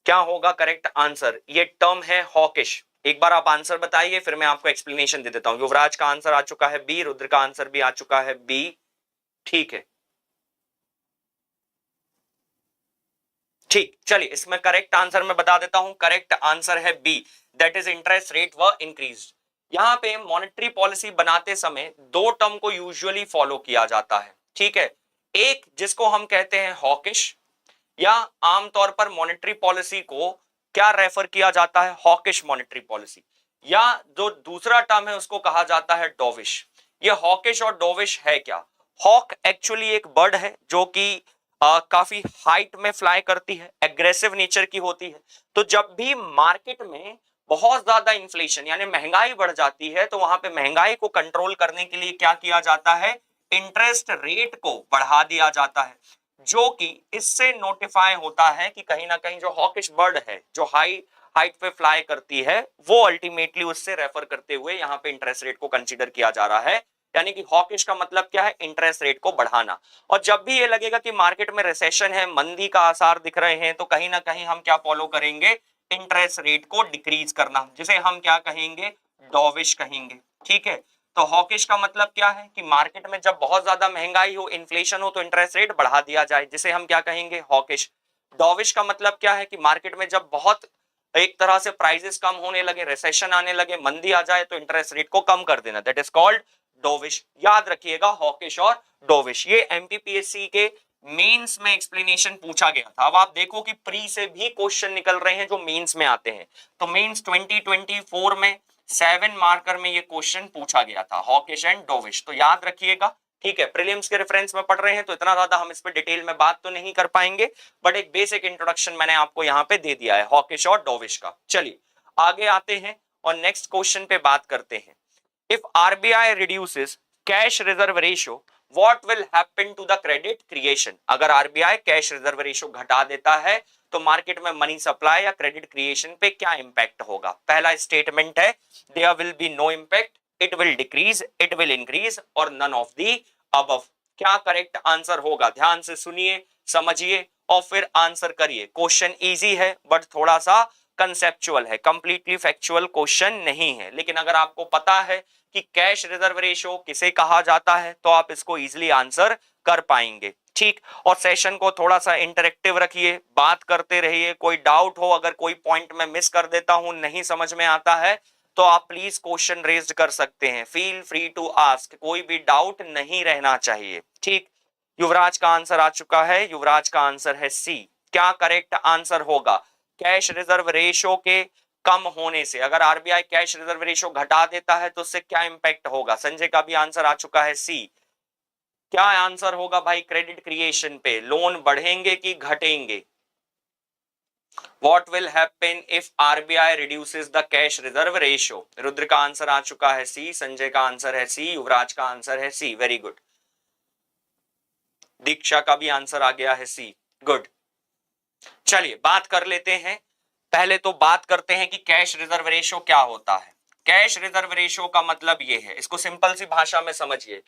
क्या होगा करेक्ट आंसर? ये टर्म है हॉकिश। एक बार आप आंसर बताइए फिर मैं आपको एक्सप्लेनेशन दे देता हूं। युवराज का आंसर आ चुका है बी, रुद्र का आंसर भी आ चुका है बी। ठीक है, ठीक, चलिए इसमें करेक्ट आंसर मैं बता देता हूं। करेक्ट आंसर है B, that is interest rate व इंक्रीज। यहां पे मॉनेटरी पॉलिसी बनाते समय दो टर्म को यूजुअली फॉलो किया जाता है। ठीक है, एक जिसको हम कहते हैं हॉकिश, या आमतौर पर मॉनेटरी पॉलिसी को क्या रेफर किया जाता है, हॉकिश मॉनेटरी पॉलिसी, या जो दूसरा टर्म है उसको कहा जाता है डोविश। ये हॉकिश और डोविश है क्या? हॉक एक्चुअली एक बर्ड है जो कि काफी हाइट में फ्लाई करती है, एग्रेसिव नेचर की होती है। तो जब भी मार्केट में बहुत ज्यादा इन्फ्लेशन यानी महंगाई बढ़ जाती है तो वहां पे महंगाई को कंट्रोल करने के लिए क्या किया जाता है, इंटरेस्ट रेट को बढ़ा दिया जाता है, जो कि इससे नोटिफाई होता है कि कहीं ना कहीं जो हॉकिश बर्ड है जो हाई हाइट पे फ्लाई करती है, वो अल्टीमेटली उससे रेफर करते हुए यहां पे इंटरेस्ट रेट को कंसीडर किया जा रहा है। यानी कि हॉकिश का मतलब क्या है, इंटरेस्ट रेट को बढ़ाना। और जब भी ये लगेगा कि मार्केट में रिसेशन है, मंदी का आसार दिख रहे हैं, तो कहीं ना कहीं हम क्या फॉलो करेंगे, इंटरेस्ट रेट को डिक्रीज करना, जिसे हम क्या कहेंगे, डॉविश कहेंगे। ठीक है, तो हॉकिश का मतलब क्या है कि मार्केट में जब बहुत ज्यादा महंगाई हो, इन्फ्लेशन हो, तो इंटरेस्ट रेट बढ़ा दिया जाए, जिसे हम क्या कहेंगे, हॉकिश। डॉविश का मतलब क्या है कि मार्केट में जब बहुत एक तरह से प्राइसेस कम होने लगे, रिसेशन आने लगे, मंदी आ जाए, तो इंटरेस्ट रेट को कम कर देना, दैट इज कॉल्ड डोविश। याद रखिएगा हॉकिश और डोविश, ये एमपीपीएससी के मेंस में एक्सप्लेनेशन पूछा गया था। अब आप देखो कि प्री से भी क्वेश्चन निकल रहे हैं जो मेंस में आते हैं। तो मेंस 2024 में 7 मार्कर में ये क्वेश्चन पूछा गया था, हॉकिश एंड डोविश, तो याद रखिएगा। ठीक है, प्रीलिम्स के रेफरेंस में पढ़ रहे हैं तो इतना ज्यादा हम इस पे डिटेल में बात तो नहीं कर पाएंगे, बट एक बेसिक इंट्रोडक्शन मैंने आपको यहां पे दे दिया है हॉकिश और डोविश का। चलिए आगे आते हैं और नेक्स्ट क्वेश्चन पे बात करते हैं। If RBI reduces cash reserve ratio, what will happen to the credit creation? अगर RBI कैश रिजर्व रेशियो घटा देता है तो मार्केट में मनी सप्लाई या क्रेडिट क्रिएशन पे क्या इंपैक्ट होगा? पहला स्टेटमेंट है there will be no impact, it will decrease, it will increase और नन ऑफ द अबव। क्या करेक्ट आंसर होगा? ध्यान से सुनिए, समझिए और फिर आंसर करिए। क्वेश्चन इजी है बट थोड़ा सा कंसेप्चुअल है, कंप्लीटली फैक्चुअल क्वेश्चन नहीं है। लेकिन अगर आपको पता है कि कैश रिजर्व रेशियो किसे कहा जाता है तो आप इसको इजीली आंसर कर पाएंगे। ठीक, और सेशन को थोड़ा सा इंटरेक्टिव रखिए, बात करते रहिए। कोई डाउट हो, अगर कोई पॉइंट में मिस कर देता हूं, नहीं समझ में आता है, तो आप प्लीज क्वेश्चन रेज कर सकते हैं, फील फ्री टू आस्क, कोई भी डाउट नहीं रहना चाहिए। ठीक, युवराज का आंसर आ चुका है, युवराज का आंसर है सी। क्या करेक्ट आंसर होगा? कैश रिजर्व रेशियो के कम होने से, अगर आरबीआई कैश रिजर्व रेशियो घटा देता है तो उससे क्या इंपैक्ट होगा? संजय का भी आंसर आ चुका है सी। क्या आंसर होगा भाई क्रेडिट क्रिएशन पे? लोन बढ़ेंगे कि घटेंगे? What will happen if RBI reduces the cash reserve ratio? Rudra का आंसर आ चुका है सी, संजय का आंसर है सी, युवराज का आंसर है सी, वेरी गुड। दीक्षा का भी आंसर आ गया है सी, गुड। चलिए बात कर लेते हैं पहले तो बात करते हैं कि कैश रिजर्व रेशो क्या होता है। कैश रिजर्व रेशो का मतलब ये है, इसको सिंपल सी भाषा में समझिए।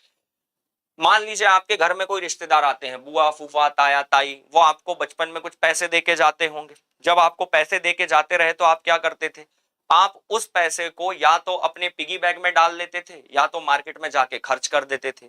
मान लीजिए आपके घर में कोई रिश्तेदार आते हैं, बुआ फूफा ताया ताई, वो आपको बचपन में कुछ पैसे देके जाते होंगे। जब आपको पैसे देके जाते रहे तो आप क्या करते थे, आप उस पैसे को या तो अपने पिगी बैंक में डाल लेते थे या तो मार्केट में जाके खर्च कर देते थे।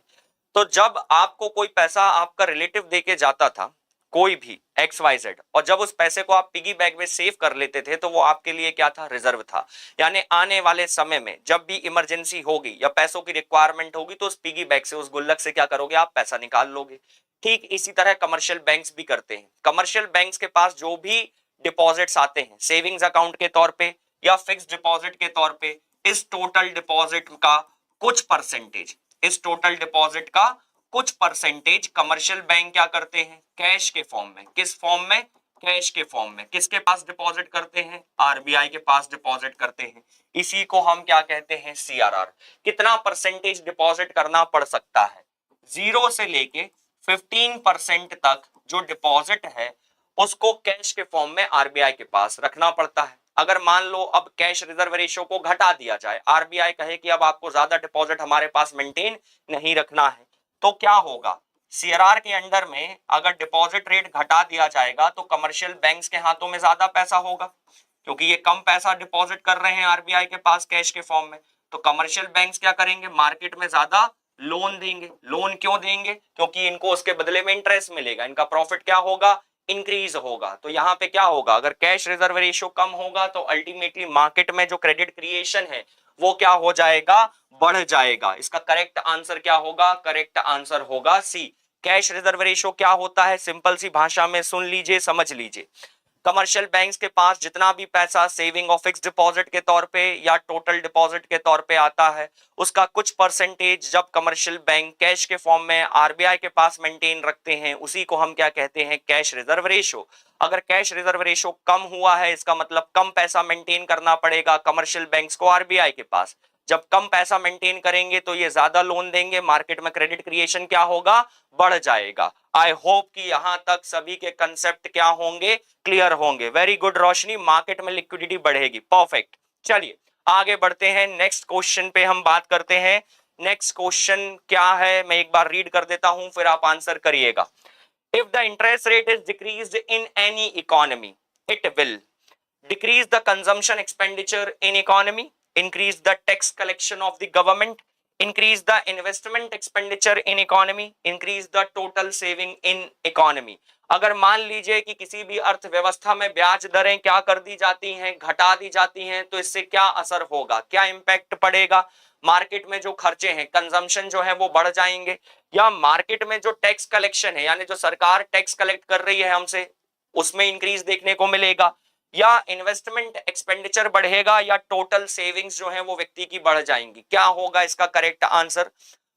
तो जब आपको कोई पैसा आपका रिलेटिव देके जाता था, कोई भी एक्स वाई जेड, और जब उस पैसे को आप पिगी बैंक में सेव कर लेते थे तो वो आपके लिए क्या था, रिजर्व था। यानी आने वाले समय में जब भी इमरजेंसी होगी या पैसों की रिक्वायरमेंट होगी तो उस पिगी बैंक से, उस गुल्लक से क्या करोगे, आप पैसा निकाल लोगे। ठीक इसी तरह कमर्शियल बैंक्स भी करते हैं। कमर्शियल बैंक्स के पास जो भी डिपॉजिट्स आते हैं सेविंग्स अकाउंट के तौर पे या फिक्स डिपॉजिट के तौर पे, इस टोटल डिपॉजिट का कुछ परसेंटेज, इस टोटल डिपॉजिट का कुछ परसेंटेज कमर्शियल बैंक क्या करते हैं, कैश के फॉर्म में। किस फॉर्म में, कैश के फॉर्म में। किसके पास डिपॉजिट करते हैं, आरबीआई के पास डिपॉजिट करते हैं। इसी को हम क्या कहते हैं, सीआरआर। कितना परसेंटेज डिपॉजिट करना पड़ सकता है, 0 से लेके 15% तक जो डिपॉजिट है उसको कैश के फॉर्म में आरबीआई के पास रखना पड़ता है। अगर मान लो अब कैश रिजर्व रेशियो को घटा दिया जाए, आरबीआई कहे कि अब आपको ज्यादा डिपॉजिट हमारे पास मेंटेन नहीं रखना है, तो क्या होगा, सीआरआर के अंडर में अगर डिपॉजिट रेट घटा दिया जाएगा तो कमर्शियल बैंक्स के हाथों में ज्यादा पैसा होगा, क्योंकि ये कम पैसा डिपॉजिट कर रहे हैं आरबीआई के पास कैश के फॉर्म में। तो कमर्शियल बैंक्स क्या करेंगे, मार्केट में ज्यादा लोन देंगे। लोन क्यों देंगे, क्योंकि इनको उसके बदले में इंटरेस्ट मिलेगा, इनका प्रॉफिट क्या होगा, इंक्रीज होगा। तो यहां पे क्या होगा, अगर कैश रिजर्व रेशियो कम होगा तो अल्टीमेटली मार्केट में जो क्रेडिट क्रिएशन है वो क्या हो जाएगा, बढ़ जाएगा। इसका करेक्ट आंसर क्या होगा, करेक्ट आंसर होगा सी। कैश रिजर्व रेशियो क्या होता है, सिंपल सी भाषा में सुन लीजिए, समझ लीजिए। कमर्शियल बैंक्स के पास जितना भी पैसा सेविंग और फिक्स डिपॉजिट के तौर पे या टोटल डिपॉजिट के तौर पे आता है, उसका कुछ परसेंटेज जब कमर्शियल बैंक कैश के फॉर्म में आरबीआई के पास मेंटेन रखते हैं, उसी को हम क्या कहते हैं, कैश रिजर्व रेशो। अगर कैश रिजर्व रेशो कम हुआ है, इसका मतलब कम पैसा मेंटेन करना पड़ेगा कमर्शियल बैंक्स को आरबीआई के पास। जब कम पैसा मेंटेन करेंगे तो ये ज्यादा लोन देंगे, मार्केट में क्रेडिट क्रिएशन क्या होगा, बढ़ जाएगा। आई होप कि यहां तक सभी के कंसेप्ट क्या होंगे, क्लियर होंगे। वेरी गुड रोशनी, मार्केट में लिक्विडिटी बढ़ेगी, परफेक्ट। चलिए आगे बढ़ते हैं, नेक्स्ट क्वेश्चन पे हम बात करते हैं। नेक्स्ट क्वेश्चन क्या है, मैं एक बार रीड कर देता हूं फिर आप आंसर करिएगा। If the interest rate is decreased in any economy, it will decrease the consumption expenditure in economy, increase the tax collection of the government, increase the investment expenditure in economy, increase the total saving in economy। अगर मान लीजिए कि किसी भी अर्थव्यवस्था में ब्याज दरें क्या कर दी जाती हैं, घटा दी जाती हैं, तो इससे क्या असर होगा, क्या इंपैक्ट पड़ेगा। मार्केट में जो खर्चे हैं, कंजम्पशन जो है वो बढ़ जाएंगे, या मार्केट में जो टैक्स कलेक्शन है, यानी जो सरकार टैक्स कलेक्ट कर रही है हमसे, उसमें इंक्रीज देखने को मिलेगा, या इन्वेस्टमेंट एक्सपेंडिचर बढ़ेगा, या टोटल सेविंग्स जो है वो व्यक्ति की बढ़ जाएंगी। क्या होगा इसका करेक्ट आंसर।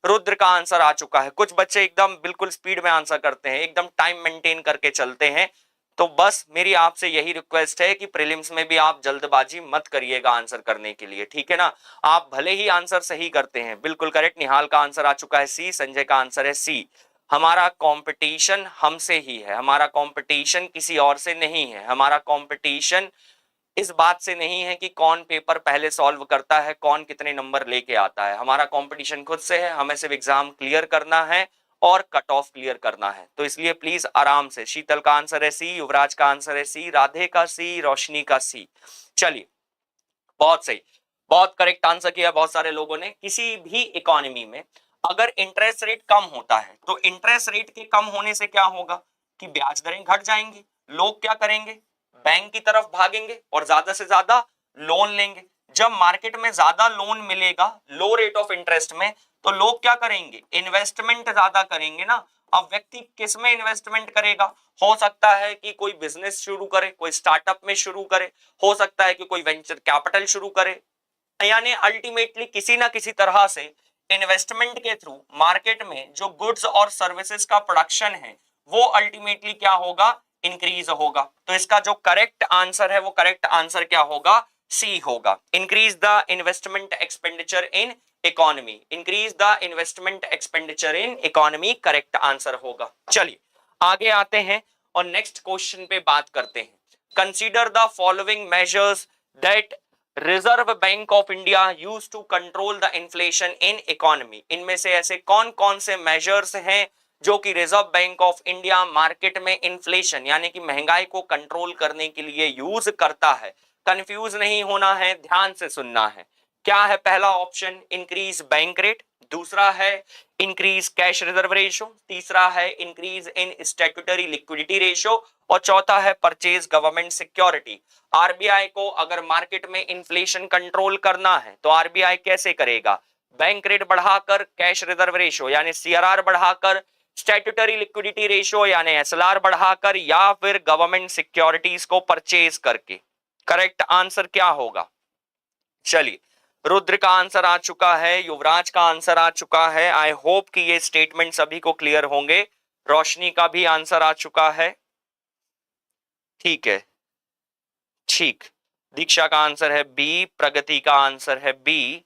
रुद्र का आंसर आ चुका है। कुछ बच्चे एकदम बिल्कुल स्पीड में आंसर करते हैं, एकदम टाइम मेंटेन करके चलते हैं, तो बस मेरी आपसे यही रिक्वेस्ट है कि प्रीलिम्स में भी आप जल्दबाजी मत करिएगा आंसर करने के लिए, ठीक है ना। आप भले ही आंसर सही करते हैं, बिल्कुल करेक्ट। निहाल का आंसर आ चुका है सी, संजय का आंसर है सी। हमारा कंपटीशन हमसे ही है, हमारा कंपटीशन किसी और से नहीं है। हमारा कंपटीशन इस बात से नहीं है कि कौन पेपर पहले सॉल्व करता है, कौन कितने नंबर लेके आता है। हमारा कंपटीशन खुद से है, हमें सिर्फ एग्जाम क्लियर करना है और कट ऑफ क्लियर करना है। तो इसलिए प्लीज आराम से। शीतल का आंसर है सी, युवराज का आंसर है सी, राधे का सी, रोशनी का सी। चलिए बहुत सही, बहुत करेक्ट आंसर किया बहुत सारे लोगों ने। किसी भी इकोनॉमी में अगर इंटरेस्ट रेट कम होता है तो इंटरेस्ट रेट के कम होने से क्या होगा कि ब्याज दरें घट जाएंगी, लोग क्या करेंगे, बैंक की तरफ भागेंगे और ज्यादा से ज्यादा लोन लेंगे। जब मार्केट में ज्यादा लोन मिलेगा लो रेट ऑफ इंटरेस्ट में, तो लोग क्या करेंगे, इन्वेस्टमेंट ज्यादा करेंगे ना। अब व्यक्ति किस में इन्वेस्टमेंट करेगा, हो सकता है कि कोई बिजनेस शुरू करे, कोई स्टार्टअप में शुरू करे, हो सकता है कि कोई वेंचर कैपिटल शुरू करे, यानी अल्टीमेटली किसी ना किसी तरह से इन्वेस्टमेंट के थ्रू मार्केट में जो गुड्स और सर्विसेज का प्रोडक्शन है वो अल्टीमेटली क्या होगा, इंक्रीज होगा। तो इसका जो करेक्ट आंसर है वो करेक्ट आंसर क्या होगा, सी होगा। Increase the investment expenditure in economy, increase the investment expenditure in economy correct answer होगा। चलिए आगे आते हैं और नेक्स्ट क्वेश्चन पे बात करते हैं। Consider the following measures that Reserve Bank of India use to control the inflation in economy. इनमें से ऐसे कौन कौन से मेजर्स हैं जो कि reserve Bank of India market में इन्फ्लेशन यानी कि महंगाई को कंट्रोल करने के लिए यूज करता है। कंफ्यूज नहीं होना है, ध्यान से सुनना है। क्या है पहला ऑप्शन? इंक्रीज बैंक रेट, दूसरा है इंक्रीज कैश रिजर्व रेशो, तीसरा है increase in statutory liquidity ratio और चौथा है परचेज गवर्नमेंट सिक्योरिटी। आरबीआई को अगर मार्केट में इन्फ्लेशन कंट्रोल करना है तो आरबीआई कैसे करेगा? बैंक रेट बढ़ाकर, कैश रिजर्व रेशो यानी सीआरआर बढ़ाकर, स्टैट्यूटरी लिक्विडिटी रेशो यानी एसएलआर बढ़ाकर, या फिर गवर्नमेंट सिक्योरिटीज को परचेज करके। करेक्ट आंसर क्या होगा? चलिए, रुद्र का आंसर आ चुका है, युवराज का आंसर आ चुका है। आई होप कि ये स्टेटमेंट सभी को क्लियर होंगे। रोशनी का भी आंसर आ चुका है। ठीक है, ठीक। दीक्षा का आंसर है बी, प्रगति का आंसर है बी।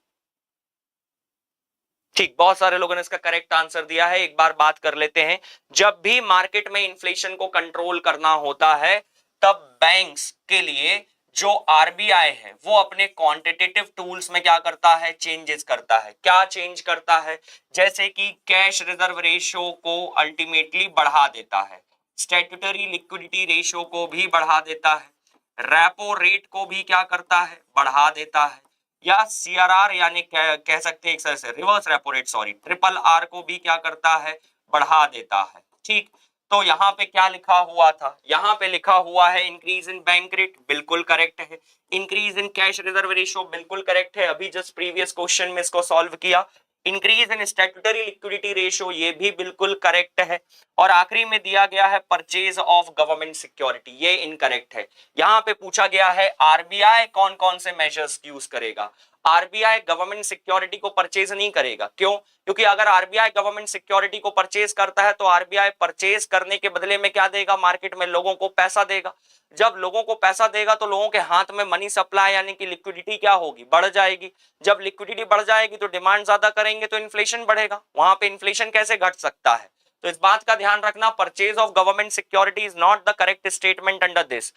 ठीक, बहुत सारे लोगों ने इसका करेक्ट आंसर दिया है। एक बार बात कर लेते हैं, जब भी मार्केट में इन्फ्लेशन को कंट्रोल करना होता है तब बैंक्स के लिए जो आरबीआई है वो अपने क्वांटिटेटिव टूल्स में क्या करता है? चेंजेस करता है। क्या चेंज करता है? जैसे कि कैश रिजर्व रेशो को अल्टीमेटली बढ़ा देता है, स्टैट्यूटरी लिक्विडिटी रेशो को भी बढ़ा देता है, रेपो रेट को भी क्या करता है? बढ़ा देता है, या सीआरआर यानी कह सकते हैं एक तरह से reverse repo rate, sorry, triple R को भी क्या करता है? बढ़ा देता है। ठीक, तो यहाँ पे क्या लिखा हुआ था? यहाँ पे लिखा हुआ है इंक्रीज इन बैंक रेट, बिल्कुल करेक्ट है। Increase in cash reserve ratio, बिल्कुल करेक्ट है, अभी जस्ट प्रीवियस क्वेश्चन में इसको सॉल्व किया। Increase in statutory liquidity ratio, ये भी बिल्कुल करेक्ट है। और आखिरी में दिया गया है परचेज ऑफ गवर्नमेंट सिक्योरिटी, ये इनकरेक्ट है। यहाँ पे पूछा गया है आरबीआई कौन कौन से मेजर्स यूज करेगा। आरबीआई गवर्नमेंट सिक्योरिटी को परचेज नहीं करेगा। क्यों? क्योंकि अगर आरबीआई गवर्नमेंट सिक्योरिटी को परचेज करता है तो आरबीआई परचेज करने के बदले में क्या देगा? मार्केट में लोगों को पैसा देगा। जब लोगों को पैसा देगा तो लोगों के हाथ में मनी सप्लाई यानी कि लिक्विडिटी क्या होगी? बढ़ जाएगी। जब लिक्विडिटी बढ़ जाएगी तो डिमांड ज्यादा करेंगे तो इन्फ्लेशन बढ़ेगा। वहां पे इन्फ्लेशन कैसे घट सकता है? तो इस बात का ध्यान रखना, purchase of government security is not the correct statement under this.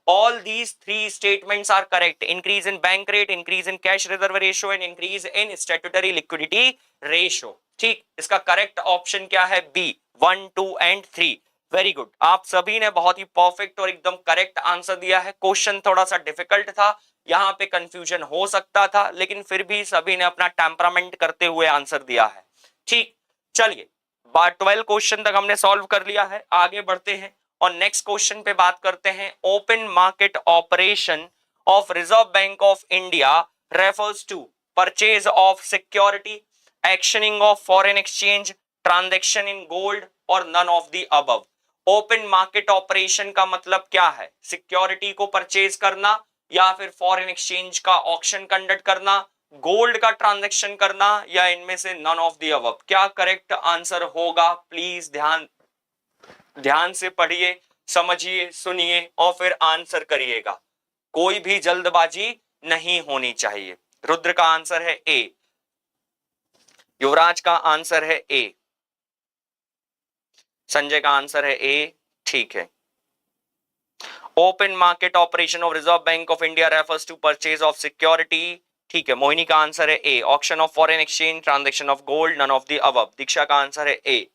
All these three statements are correct. Increase in bank rate, increase in cash reserve ratio and increase in statutory liquidity ratio. ठीक, इसका correct option क्या है? B, 1, 2 and 3। Very good, आप सभी ने बहुत ही perfect और एकदम करेक्ट आंसर दिया है। क्वेश्चन थोड़ा सा डिफिकल्ट था, यहाँ पे कंफ्यूजन हो सकता था, लेकिन फिर भी सभी ने अपना टेम्परामेंट करते हुए आंसर दिया है। ठीक, चलिए, 12 क्वेश्चन तक हमने सॉल्व कर लिया है। आगे बढ़ते हैं और नेक्स्ट क्वेश्चन पे बात करते हैं। Open market operation of Reserve Bank of India refers to purchase of security, auctioning of foreign exchange, transaction in gold और none of the above. Open market operation का मतलब क्या है? सिक्योरिटी को परचेज करना या फिर फॉरेन एक्सचेंज का ऑक्शन कंडक्ट करना, गोल्ड का ट्रांजैक्शन करना, या इनमें से नन ऑफ द अबव। क्या करेक्ट आंसर होगा? प्लीज ध्यान से पढ़िए, समझिए, सुनिए और फिर आंसर करिएगा। कोई भी जल्दबाजी नहीं होनी चाहिए। रुद्र का आंसर है ए, युवराज का आंसर है ए, संजय का आंसर है ए। ठीक है, open market operation of Reserve Bank of India refers to purchase of security. ठीक है, मोहिनी का आंसर है A, auction of foreign exchange, transaction of gold, none of the above. Diksha का आंसर है ए।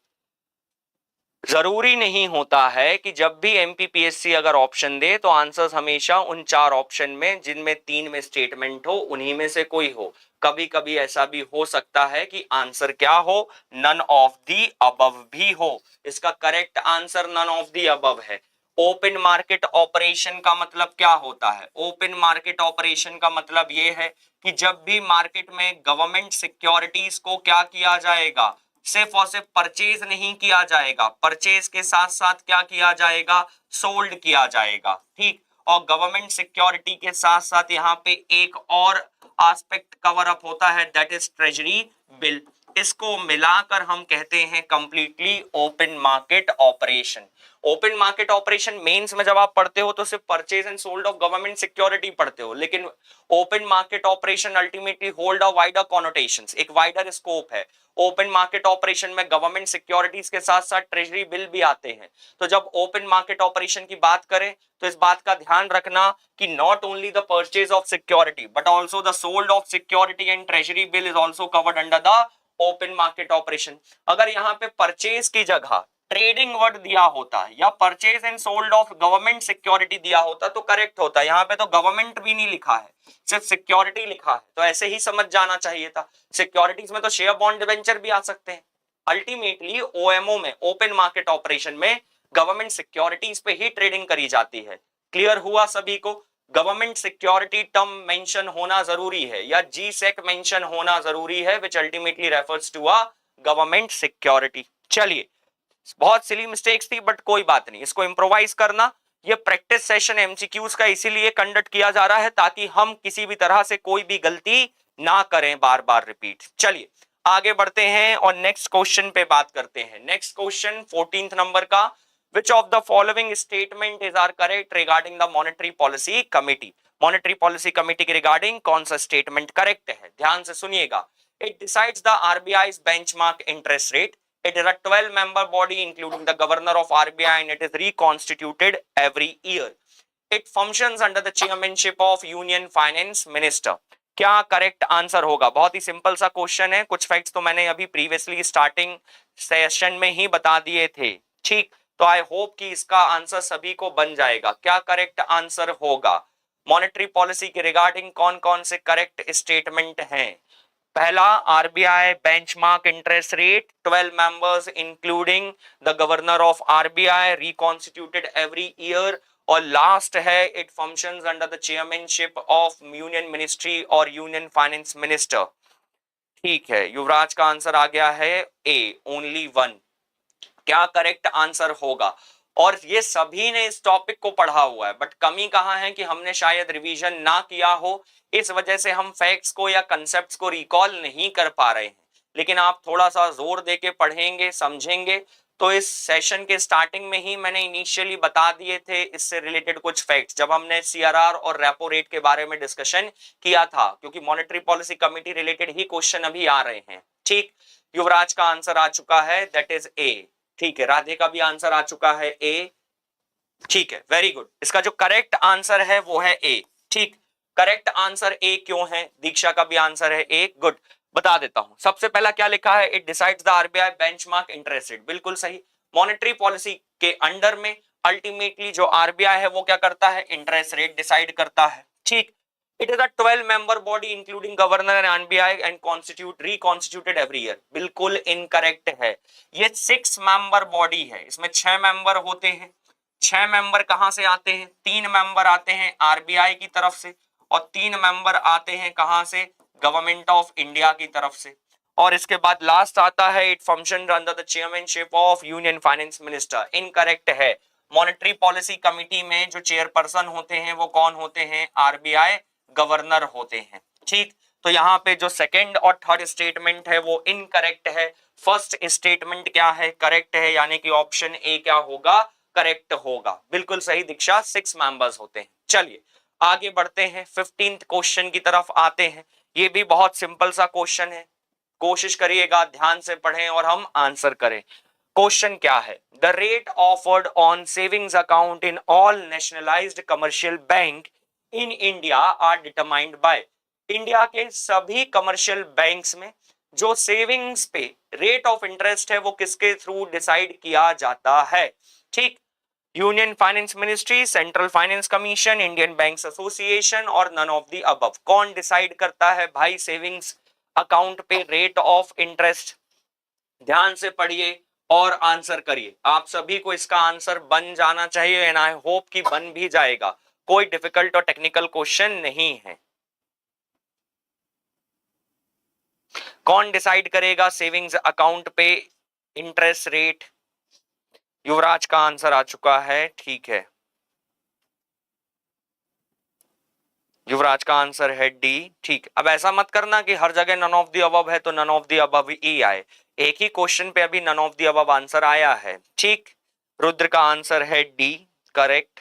जरूरी नहीं होता है कि जब भी एमपीपीएससी अगर ऑप्शन दे तो आंसर्स हमेशा उन 4 ऑप्शन में जिनमें 3 में स्टेटमेंट हो उन्हीं में से कोई हो। कभी कभी ऐसा भी हो सकता है कि आंसर क्या हो? नन ऑफ दी अबव भी हो। इसका correct answer none of the above है। ओपन मार्केट ऑपरेशन का मतलब क्या होता है? ओपन मार्केट ऑपरेशन का मतलब यह है कि जब भी मार्केट में गवर्नमेंट सिक्योरिटीज को क्या किया जाएगा? सिर्फ और सिर्फ परचेज नहीं किया जाएगा, परचेज के साथ साथ क्या किया जाएगा? सोल्ड किया जाएगा। ठीक, और गवर्नमेंट सिक्योरिटी के साथ साथ यहाँ पे एक और एस्पेक्ट कवर अप होता है, दैट इज ट्रेजरी बिल। इसको मिलाकर हम कहते हैं completely open market operation. Open market operation mains में जब आप पढ़ते हो तो सिर्फ purchase and sold of government security पढ़ते हो, लेकिन open market operation ultimately hold a wider connotations, एक वाइडर स्कोप है। ओपन मार्केट ऑपरेशन में गवर्नमेंट सिक्योरिटीज के साथ साथ ट्रेजरी बिल भी आते हैं। तो जब ओपन मार्केट ऑपरेशन की बात करें तो इस बात का ध्यान रखना कि not only the purchase of security but also the sold off security and treasury bill is also covered under the open market operation. अगर यहाँ पे परचेज की जगह ट्रेडिंग वर्ड दिया होता है या purchase and sold of government security दिया होता तो करेक्ट होता। यहाँ पे तो गवर्नमेंट भी नहीं लिखा है, सिर्फ सिक्योरिटी लिखा है, तो ऐसे ही समझ जाना चाहिए था। सिक्योरिटीज में तो शेयर बॉन्ड डिबेंचर भी आ सकते हैं। अल्टीमेटली ओएमओ में, ओपन मार्केट ऑपरेशन में गवर्नमेंट सिक्योरिटीज पे ही ट्रेडिंग करी जाती है। क्लियर हुआ सभी को? गवर्नमेंट सिक्योरिटी टर्म मेंशन होना जरूरी है या जी सेक मेंशन होना जरूरी है, which ultimately refers to a government security. चलिए, बहुत सिली मिस्टेक्स थी बट कोई बात नहीं, इसको इंप्रोवाइज करना। ये प्रैक्टिस सेशन एमसीक्यूज का इसीलिए कंडक्ट किया जा रहा है ताकि हम किसी भी तरह से कोई भी गलती ना करें बार बार रिपीट। चलिए आगे बढ़ते हैं और नेक्स्ट क्वेश्चन पे बात करते हैं। नेक्स्ट क्वेश्चन 14th नंबर का, which of the following statement is are correct regarding the monetary policy committee. Monetary policy committee के रिगार्डिंग कौन सा स्टेटमेंट करेक्ट है? ध्यान से सुनिएगा। It decides the RBI's benchmark interest rate. It is a 12-member body including the governor of RBI and it is reconstituted every year. It functions under the chairmanship of Union Finance Minister. क्या correct answer होगा? बहुत ही simple सा question है, कुछ facts तो मैंने अभी previously starting session में ही बता दिए थे। ठीक, तो आई होप कि इसका आंसर सभी को बन जाएगा। क्या करेक्ट आंसर होगा? मॉनेटरी पॉलिसी के रिगार्डिंग कौन कौन से करेक्ट स्टेटमेंट हैं? पहला, RBI benchmark interest rate 12 members including the governor of RBI reconstituted every year. और लास्ट है, it functions under the chairmanship of union ministry और यूनियन फाइनेंस मिनिस्टर। ठीक है, युवराज का आंसर आ गया है ए, ओनली वन। क्या करेक्ट आंसर होगा? और ये सभी ने इस टॉपिक को पढ़ा हुआ है बट कमी कहां है कि हमने शायद रिवीजन ना किया हो, इस वजह से हम फैक्ट्स को या कंसेप्ट्स को रिकॉल नहीं कर पा रहे हैं। लेकिन आप थोड़ा सा जोर देके पढ़ेंगे, समझेंगे तो इस सेशन के स्टार्टिंग में ही मैंने इनिशियली बता दिए थे इससे रिलेटेड कुछ फैक्ट्स, जब हमने सीआरआर और रेपो रेट के बारे में डिस्कशन किया था, क्योंकि मॉनेटरी पॉलिसी कमिटी रिलेटेड ही क्वेश्चन अभी आ रहे हैं। ठीक, युवराज का आंसर आ चुका है, दैट इज ए। ठीक है, राधे का भी आंसर आ चुका है ए। ठीक है, वेरी गुड। इसका जो करेक्ट आंसर है वो है ए। ठीक, करेक्ट आंसर ए क्यों है? दीक्षा का भी आंसर है ए। गुड, बता देता हूं। सबसे पहला क्या लिखा है? It decides the RBI benchmark interest rate. बिल्कुल सही। मॉनेटरी पॉलिसी के अंडर में अल्टीमेटली जो आरबीआई है वो क्या करता है? इंटरेस्ट रेट डिसाइड करता है। ठीक, it is a 12-member body including governor and RBI and reconstituted every year. बिल्कुल इनकरेक्ट है, ये 6-member बॉडी है, इसमें 6 मेंबर होते हैं। 6 मेंबर कहां से आते हैं? 3 मेंबर आते हैं आरबीआई की तरफ से और 3 मेंबर आते हैं कहां से? गवर्नमेंट ऑफ इंडिया की तरफ से। और इसके बाद लास्ट आता है, it function under the chairmanship of union finance minister. Incorrect है। मॉनेटरी पॉलिसी कमिटी में जो चेयरपर्सन होते हैं वो कौन होते हैं? आरबीआई गवर्नर होते हैं। ठीक, तो यहाँ पे जो सेकंड और थर्ड स्टेटमेंट है वो इनकरेक्ट है। फर्स्ट स्टेटमेंट क्या है? करेक्ट है, यानी कि ऑप्शन ए क्या होगा? करेक्ट होगा। बिल्कुल सही दीक्षा, 6 मेंबर्स होते हैं। चलिए आगे बढ़ते हैं, 15th क्वेश्चन की तरफ आते हैं। ये भी बहुत सिंपल सा क्वेश्चन है, कोशिश करिएगा ध्यान से पढ़ें और हम आंसर करें। क्वेश्चन क्या है? The rate offered on savings account in all nationalized commercial bank in India are determined by. India के सभी कमर्शियल बैंक्स में जो सेविंग्स पे रेट ऑफ इंटरेस्ट है वो किसके थ्रू डिसाइड किया जाता है? ठीक, union finance ministry, central finance commission, Indian banks association और नन ऑफ द अबव। कौन डिसाइड करता है भाई सेविंग्स अकाउंट पे रेट ऑफ इंटरेस्ट? ध्यान से पढ़िए और आंसर करिए। आप सभी को इसका आंसर बन जाना चाहिए एंड आई होप कि बन भी जाएगा। कोई डिफिकल्ट और टेक्निकल क्वेश्चन नहीं है। कौन डिसाइड करेगा सेविंग्स अकाउंट पे इंटरेस्ट रेट? युवराज का आंसर आ चुका है, ठीक है। युवराज का आंसर है डी। ठीक, अब ऐसा मत करना कि हर जगह नन ऑफ द अबव है तो नन ऑफ द अबव ही आए, एक ही क्वेश्चन पे अभी none of the above answer आया है। ठीक, रुद्र का आंसर है डी, करेक्ट।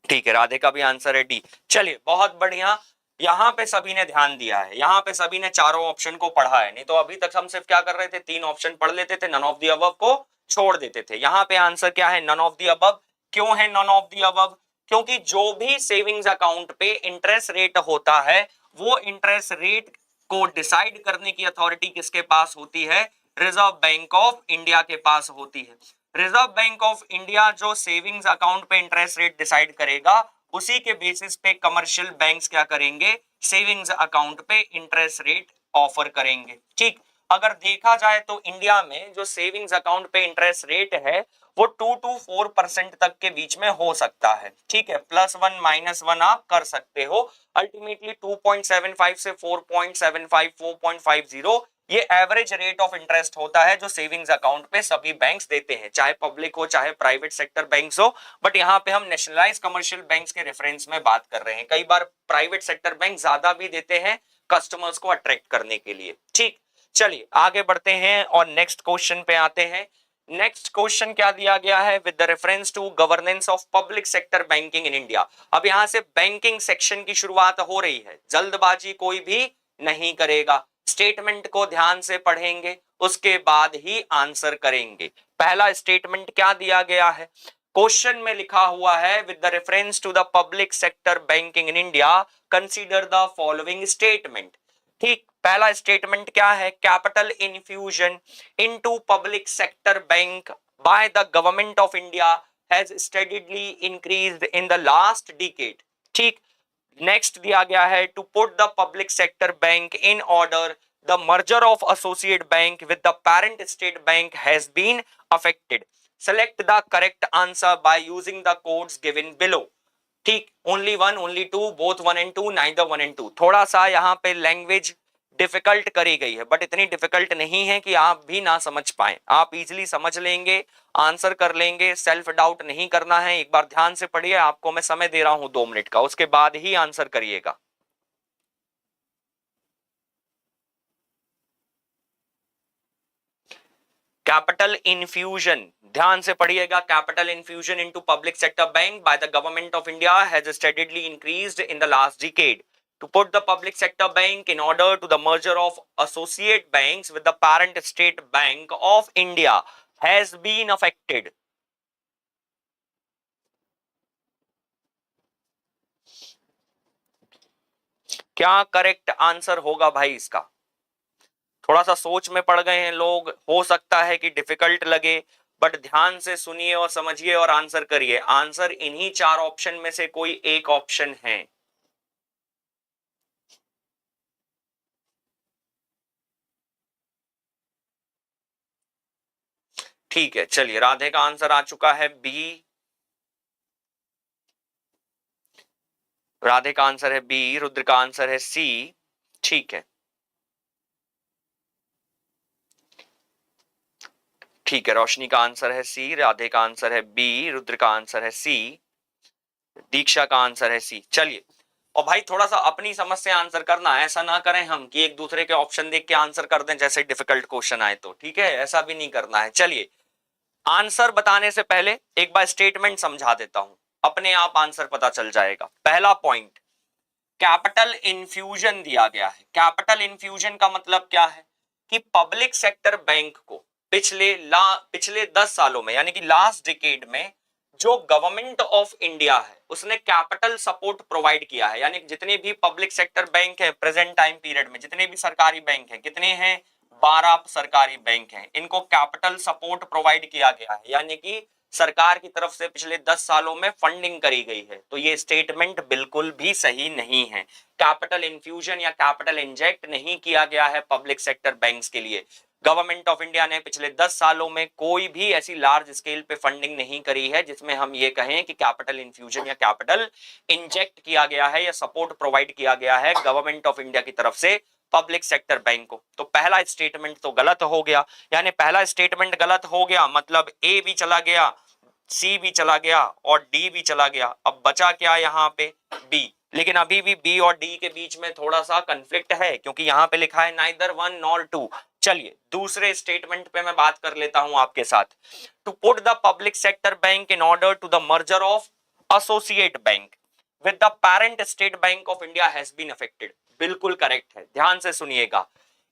ठीक है, राधे का भी आंसर है डी। चलिए बहुत बढ़िया, यहाँ पे सभी ने ध्यान दिया है, यहाँ पे सभी ने चारों ऑप्शन को पढ़ा है, नहीं तो अभी तक हम सिर्फ क्या कर रहे थे, तीन ऑप्शन पढ़ लेते थे, नन ऑफ द अबव को छोड़ देते थे। यहाँ पे आंसर क्या है, नन ऑफ द अबव। क्यों है नन ऑफ द अबव? क्योंकि जो भी सेविंग्स अकाउंट पे इंटरेस्ट रेट होता है, वो इंटरेस्ट रेट को डिसाइड करने की अथॉरिटी किसके पास होती है? रिजर्व बैंक ऑफ इंडिया के पास होती है। रिजर्व बैंक ऑफ इंडिया जो सेविंग्स अकाउंट पे इंटरेस्ट रेट डिसाइड करेगा, उसी के बेसिस पे कमर्शियल बैंक्स क्या करेंगे, सेविंग्स अकाउंट पे इंटरेस्ट रेट ऑफर करेंगे। ठीक, अगर देखा जाए तो इंडिया में जो सेविंग्स अकाउंट पे इंटरेस्ट रेट है वो 2 to 4% तक के बीच में हो सकता है। ठीक है, +1 -1 आप कर सकते हो। अल्टीमेटली 2.75 से 4.75 4.50 ये एवरेज रेट ऑफ इंटरेस्ट होता है जो सेविंग्स अकाउंट पे सभी बैंक्स देते हैं, चाहे पब्लिक हो चाहे प्राइवेट सेक्टर बैंक्स हो। बट यहाँ पे हम नेशनलाइज कमर्शियल बैंक्स के रेफरेंस में बात कर रहे हैं। कई बार प्राइवेट सेक्टर बैंक ज्यादा भी देते हैं कस्टमर्स को अट्रैक्ट करने के लिए। ठीक, चलिए आगे बढ़ते हैं और नेक्स्ट क्वेश्चन पे आते हैं। नेक्स्ट क्वेश्चन क्या दिया गया है, with the reference to governance of public sector banking in India. अब यहां से बैंकिंग सेक्शन की शुरुआत हो रही है, जल्दबाजी कोई भी नहीं करेगा, स्टेटमेंट को ध्यान से पढ़ेंगे, उसके बाद ही आंसर करेंगे। पहला स्टेटमेंट क्या दिया गया है, क्वेश्चन में लिखा हुआ है, with the reference to the public sector banking in India consider the following statement. ठीक, पहला स्टेटमेंट क्या है, capital infusion into public sector bank by the government of India has steadily increased in the last decade. ठीक, next दिया गया है, to put the public sector bank in order the merger of associate bank with the parent State Bank has been affected. Select the correct answer by using the codes given below. ठीक, only one, only two, both 1 and 2, neither 1 and 2। थोड़ा सा यहाँ पे language difficult करी गई है, but इतनी difficult नहीं है कि आप भी ना समझ पाए, आप इजीली समझ लेंगे, आंसर कर लेंगे, सेल्फ डाउट नहीं करना है। एक बार ध्यान से पढ़िए, आपको मैं समय दे रहा हूं 2 मिनट का, उसके बाद ही आंसर करिएगा। कैपिटल इन्फ्यूजन, ध्यान से पढ़िएगा, capital infusion into public sector bank by the government of India has steadily increased in the last decade to put the public sector bank in order to the merger of associate banks with the parent state bank of India has been affected। क्या correct answer होगा भाई इसका? थोड़ा सा सोच में पड़ गए हैं लोग, हो सकता है कि डिफिकल्ट लगे, बट ध्यान से सुनिए और समझिए और आंसर करिए। आंसर इन्हीं 4 ऑप्शन में से कोई एक ऑप्शन है। ठीक है, चलिए राधे का आंसर आ चुका है बी, राधे का आंसर है बी, रुद्र का आंसर है सी। ठीक है, ठीक है, रोशनी का आंसर है सी, राधे का आंसर है बी, रुद्र का आंसर है सी, दीक्षा का आंसर है सी। चलिए, और भाई थोड़ा सा अपनी समझ से आंसर करना, ऐसा ना करें हम कि एक दूसरे के ऑप्शन देख के आंसर कर दें जैसे डिफिकल्ट क्वेश्चन आए तो। ठीक है, ऐसा भी नहीं करना है। चलिए, आंसर बताने से पहले एक बार स्टेटमेंट समझा देता हूं, अपने आप आंसर पता चल जाएगा। पहला पॉइंट, कैपिटल इन्फ्यूजन दिया गया है। कैपिटल इन्फ्यूजन का मतलब क्या है कि पब्लिक सेक्टर बैंक को पिछले 10 सालों में, यानी कि लास्ट डिकेड में, जो गवर्नमेंट ऑफ इंडिया है उसने कैपिटल सपोर्ट प्रोवाइड किया है। यानी जितने भी पब्लिक सेक्टर बैंक है प्रेजेंट टाइम पीरियड में, जितने भी सरकारी बैंक हैं, कितने हैं, 12 सरकारी बैंक हैं, इनको कैपिटल सपोर्ट प्रोवाइड किया गया है, यानी कि सरकार की तरफ से पिछले 10 सालों में फंडिंग करी गई है। तो ये स्टेटमेंट बिल्कुल भी सही नहीं है। कैपिटल इन्फ्यूजन या कैपिटल इंजेक्ट नहीं किया गया है पब्लिक सेक्टर बैंक्स के लिए। गवर्नमेंट ऑफ इंडिया ने पिछले 10 सालों में कोई भी ऐसी लार्ज स्केल पे फंडिंग नहीं करी है जिसमें हम ये कहें कि कैपिटल इन्फ्यूजन या कैपिटल इंजेक्ट किया गया है या सपोर्ट प्रोवाइड किया गया है गवर्नमेंट ऑफ इंडिया की तरफ से पब्लिक सेक्टर बैंक को। तो पहला स्टेटमेंट तो गलत हो गया, यानी पहला स्टेटमेंट गलत हो गया, मतलब ए भी चला गया, सी भी चला गया और डी भी चला गया, अब बचा क्या यहाँ पे, बी। लेकिन अभी भी बी और डी के बीच में थोड़ा सा कंफ्लिक्ट है, क्योंकि यहाँ पे लिखा है नाइदर वन नॉर टू। चलिए दूसरे स्टेटमेंट पे मैं बात कर लेता हूं आपके साथ। To put the public sector bank in order to the merger of associate bank with the parent State Bank of India has been affected. बिल्कुल करेक्ट है, ध्यान से सुनिएगा।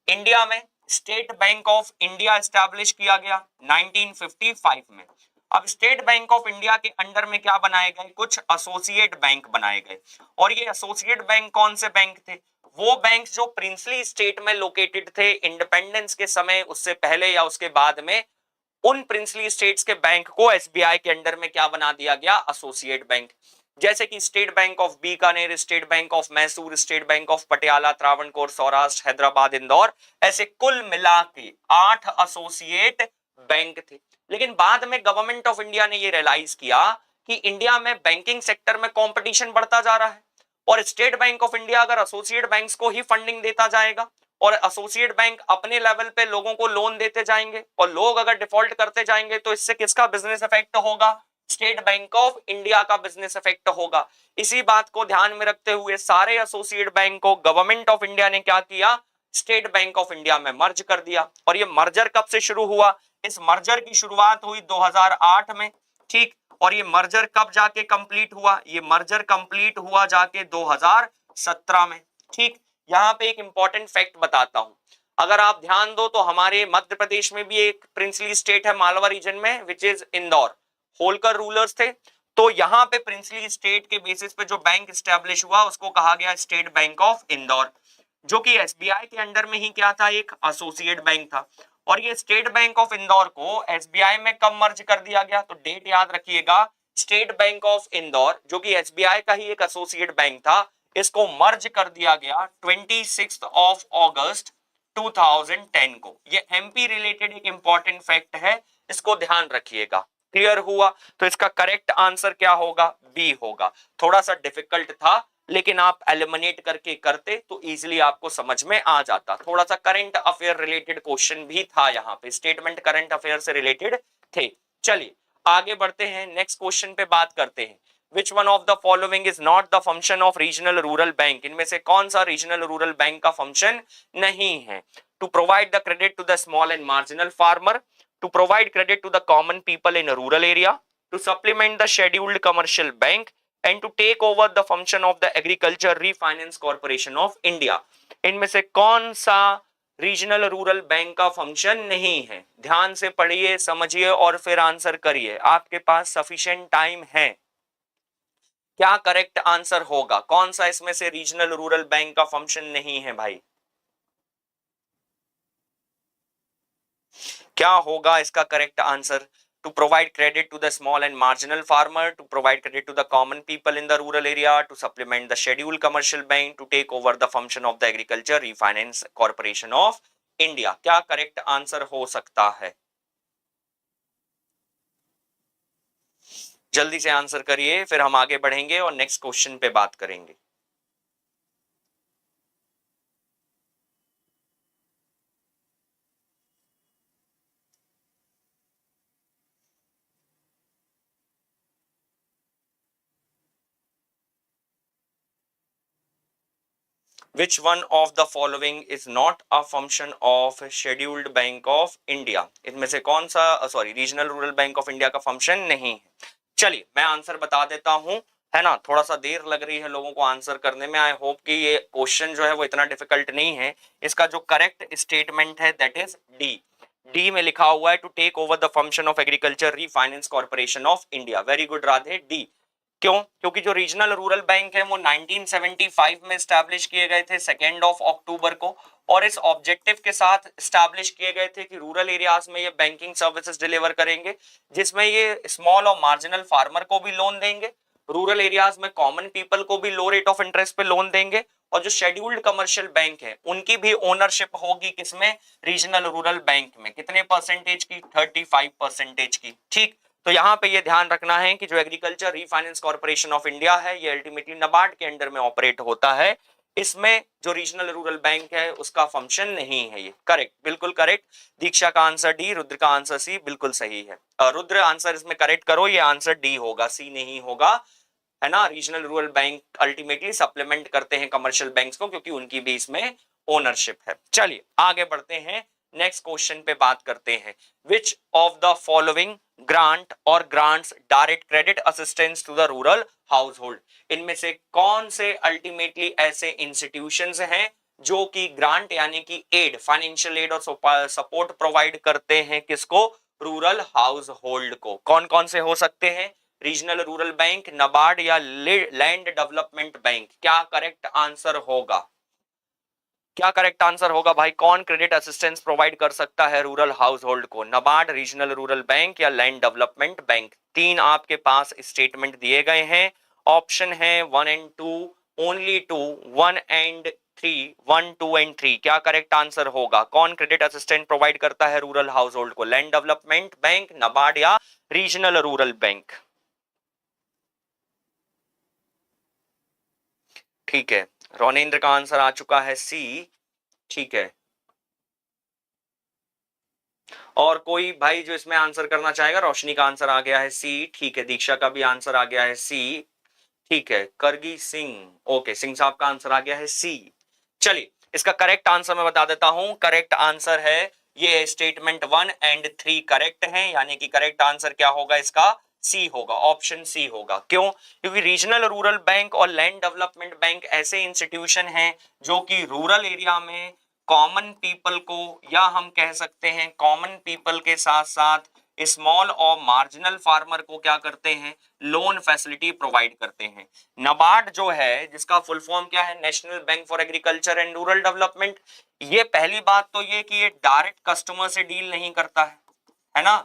इंडिया में State Bank of India establish किया गया 1955 में। अब स्टेट बैंक ऑफ इंडिया के अंडर में क्या बनाए गए, कुछ एसोसिएट बैंक बनाए गए। और ये एसोसिएट बैंक कौन से बैंक थे, वो बैंक जो प्रिंसली स्टेट में लोकेटेड थे इंडिपेंडेंस के समय, उससे पहले या उसके बाद में उन प्रिंसली स्टेट्स के बैंक को एसबीआई के अंडर में क्या बना दिया गया, एसोसिएट बैंक। जैसे कि state Bank of Bikaner, state Bank of Mysore, state Bank of Patiala, Travancore, Saurashtra, Hyderabad, Indore, ऐसे कुल मिला के 8 एसोसिएट बैंक थे। लेकिन बाद में गवर्नमेंट ऑफ इंडिया ने ये रियलाइज किया कि इंडिया में बैंकिंग सेक्टर में कंपटीशन बढ़ता जा रहा है, और स्टेट बैंक ऑफ इंडिया अगर एसोसिएट बैंक्स को ही फंडिंग देता जाएगा और एसोसिएट बैंक अपने लेवल पे लोगों को लोन देते जाएंगे और लोग अगर डिफॉल्ट करते जाएंगे, तो इससे किसका बिजनेस इफेक्ट होगा, स्टेट बैंक ऑफ इंडिया का बिजनेस इफेक्ट होगा। इसी बात को ध्यान में रखते हुए सारे एसोसिएट बैंक को गवर्नमेंट ऑफ इंडिया ने क्या किया, स्टेट बैंक ऑफ इंडिया में मर्ज कर दिया। और ये मर्जर कब से शुरू हुआ, इस मर्जर की शुरुआत हुई 2008 में, ठीक। और ये मर्जर कब जाके कंप्लीट हुआ, ये मर्जर कंप्लीट हुआ जाके 2017 में, ठीक। यहां पे एक इंपॉर्टेंट फैक्ट बताता हूं, अगर आप ध्यान दो तो हमारे मध्य प्रदेश में भी एक प्रिंसली स्टेट है मालवा रीजन में, which is Indore. Holkar rulers थे, तो यहां पे प्रिंसली स्टेट के बेसिस पे जो बैंक स्टैब्लिश हुआ उसको कहा गया स्टेट बैंक ऑफ इंदौर, जो कि एसबीआई के अंडर में ही क्या था, एक एसोसिएट बैंक था। और ये स्टेट बैंक ऑफ इंदौर को एसबीआई में कब मर्ज कर दिया गया, तो डेट याद रखिएगा, स्टेट बैंक ऑफ इंदौर जो कि एसबीआई का ही एक एसोसिएट बैंक था, इसको मर्ज कर दिया गया 26 ऑफ अगस्त 2010 को। ये एमपी रिलेटेड एक इंपॉर्टेंट फैक्ट है, इसको ध्यान रखिएगा। क्लियर हुआ, तो इसका करेक्ट आंसर क्या होगा, बी होगा। थोड़ा सा डिफिकल्ट था, लेकिन आप एलिमिनेट करके करते तो इजीली आपको समझ में आ जाता। थोड़ा सा करंट अफेयर रिलेटेड क्वेश्चन भी था यहाँ पे, स्टेटमेंट करंट अफेयर से रिलेटेड थे। चलिए आगे बढ़ते हैं, नेक्स्ट क्वेश्चन पे बात करते हैं। Which one of the following is not the function of regional rural bank? इनमें से कौन सा रीजनल रूरल बैंक का फंक्शन नहीं है? To provide the credit to the small and marginal farmer, to provide credit to the common people in a rural area, to supplement the scheduled commercial bank, and to take over the function of the agriculture refinance corporation of India. इनमें से कौन सा regional rural bank का function नहीं है? ध्यान से पढ़िए, समझिए और फिर आंसर करिए, आपके पास सफिशिएंट टाइम है। क्या करेक्ट आंसर होगा, कौन सा इसमें से रीजनल रूरल बैंक का फंक्शन नहीं है भाई? क्या होगा इसका correct answer? To provide credit to the small and marginal farmer, to provide credit to the common people in the rural area, to supplement the scheduled commercial bank, to take over the function of the agriculture refinance corporation of India. क्या correct answer हो सकता है? जल्दी से answer करिए, फिर हम आगे बढ़ेंगे और नेक्स्ट क्वेश्चन पे बात करेंगे। Which one of the following is not a function of scheduled bank of India? इनमें से कौन सा regional rural bank of India का फंक्शन नहीं है? चलिए मैं आंसर बता देता हूं, है ना। थोड़ा सा देर लग रही है लोगों को आंसर करने में। आई होप कि ये क्वेश्चन जो है वो इतना डिफिकल्ट नहीं है। इसका जो करेक्ट स्टेटमेंट है दैट इज डी। डी में लिखा हुआ है to take over the function of agriculture refinance corporation of India. Very good Radhe, D. क्यों? क्योंकि जो रीजनल रूरल बैंक है वो 1975 में स्टैब्लिश किए गए थे 2 अक्टूबर को, और इस ऑब्जेक्टिव के साथ स्टैब्लिश किए गए थे कि रूरल एरियाज में ये बैंकिंग सर्विसेज डिलीवर करेंगे, जिसमें ये स्मॉल और मार्जिनल फार्मर को भी लोन देंगे, रूरल एरियाज में कॉमन पीपल को भी लो रेट ऑफ इंटरेस्ट पे लोन देंगे, और जो शेड्यूल्ड कमर्शियल बैंक है उनकी भी ओनरशिप होगी किसमें, रीजनल रूरल बैंक में। कितने परसेंटेज की? 35% की, ठीक। तो यहाँ पे ये ध्यान रखना है कि जो agriculture refinance corporation of India है ये अल्टीमेटली नाबार्ड के अंडर में ऑपरेट होता है। इसमें जो रीजनल रूरल बैंक है उसका फंक्शन नहीं है ये। करेक्ट, बिल्कुल करेक्ट। दीक्षा का आंसर डी, रुद्र का आंसर सी, बिल्कुल सही है। रुद्र आंसर इसमें करेक्ट करो, ये आंसर डी होगा, सी नहीं होगा, है ना। Regional rural bank ultimately supplement करते हैं कमर्शियल बैंक्स को, क्योंकि उनकी भी इसमें ओनरशिप है। चलिए आगे बढ़ते हैं, नेक्स्ट क्वेश्चन पे बात करते हैं। Which of the following grant और grants direct credit assistance to the rural household, इनमें से कौन से अल्टीमेटली ऐसे इंस्टीट्यूशंस हैं जो कि ग्रांट यानी कि एड, फाइनेंशियल एड और सपोर्ट प्रोवाइड करते हैं किसको, रूरल हाउस होल्ड को। कौन कौन से हो सकते हैं, रीजनल रूरल बैंक, नबार्ड या लैंड डेवलपमेंट बैंक। क्या करेक्ट आंसर होगा, क्या करेक्ट आंसर होगा भाई, कौन क्रेडिट असिस्टेंस प्रोवाइड कर सकता है रूरल हाउस होल्ड को, नबार्ड, रीजनल रूरल बैंक या लैंड डेवलपमेंट बैंक। तीन आपके पास स्टेटमेंट दिए गए हैं, ऑप्शन है 1 एंड 2, ओनली 2, 1 एंड 3, 1, 2 एंड 3। क्या करेक्ट आंसर होगा, कौन क्रेडिट असिस्टेंस प्रोवाइड करता है रूरल हाउस होल्ड को, लैंड डेवलपमेंट बैंक, नबार्ड या रीजनल रूरल बैंक। ठीक है, रोनेन्द्र का आंसर आ चुका है सी। ठीक है, और कोई भाई जो इसमें आंसर करना चाहेगा, रोशनी का आंसर आ गया है सी। ठीक है, दीक्षा का भी आंसर आ गया है सी। ठीक है, करगी सिंह, ओके, सिंह साहब का आंसर आ गया है सी। चलिए इसका करेक्ट आंसर मैं बता देता हूं, करेक्ट आंसर है ये स्टेटमेंट 1 एंड 3 करेक्ट है, यानी कि करेक्ट आंसर क्या होगा इसका, सी होगा, ऑप्शन सी होगा। क्यों, क्योंकि रीजनल रूरल बैंक और लैंड डेवलपमेंट बैंक ऐसे इंस्टीट्यूशन हैं जो कि रूरल एरिया में कॉमन पीपल को, या हम कह सकते हैं कॉमन पीपल के साथ साथ स्मॉल और मार्जिनल फार्मर को क्या करते हैं, लोन फैसिलिटी प्रोवाइड करते हैं। नबार्ड जो है, जिसका फुल फॉर्म क्या है, national bank for agriculture and rural development, ये पहली बात तो ये कि ये डायरेक्ट कस्टमर से डील नहीं करता है ना,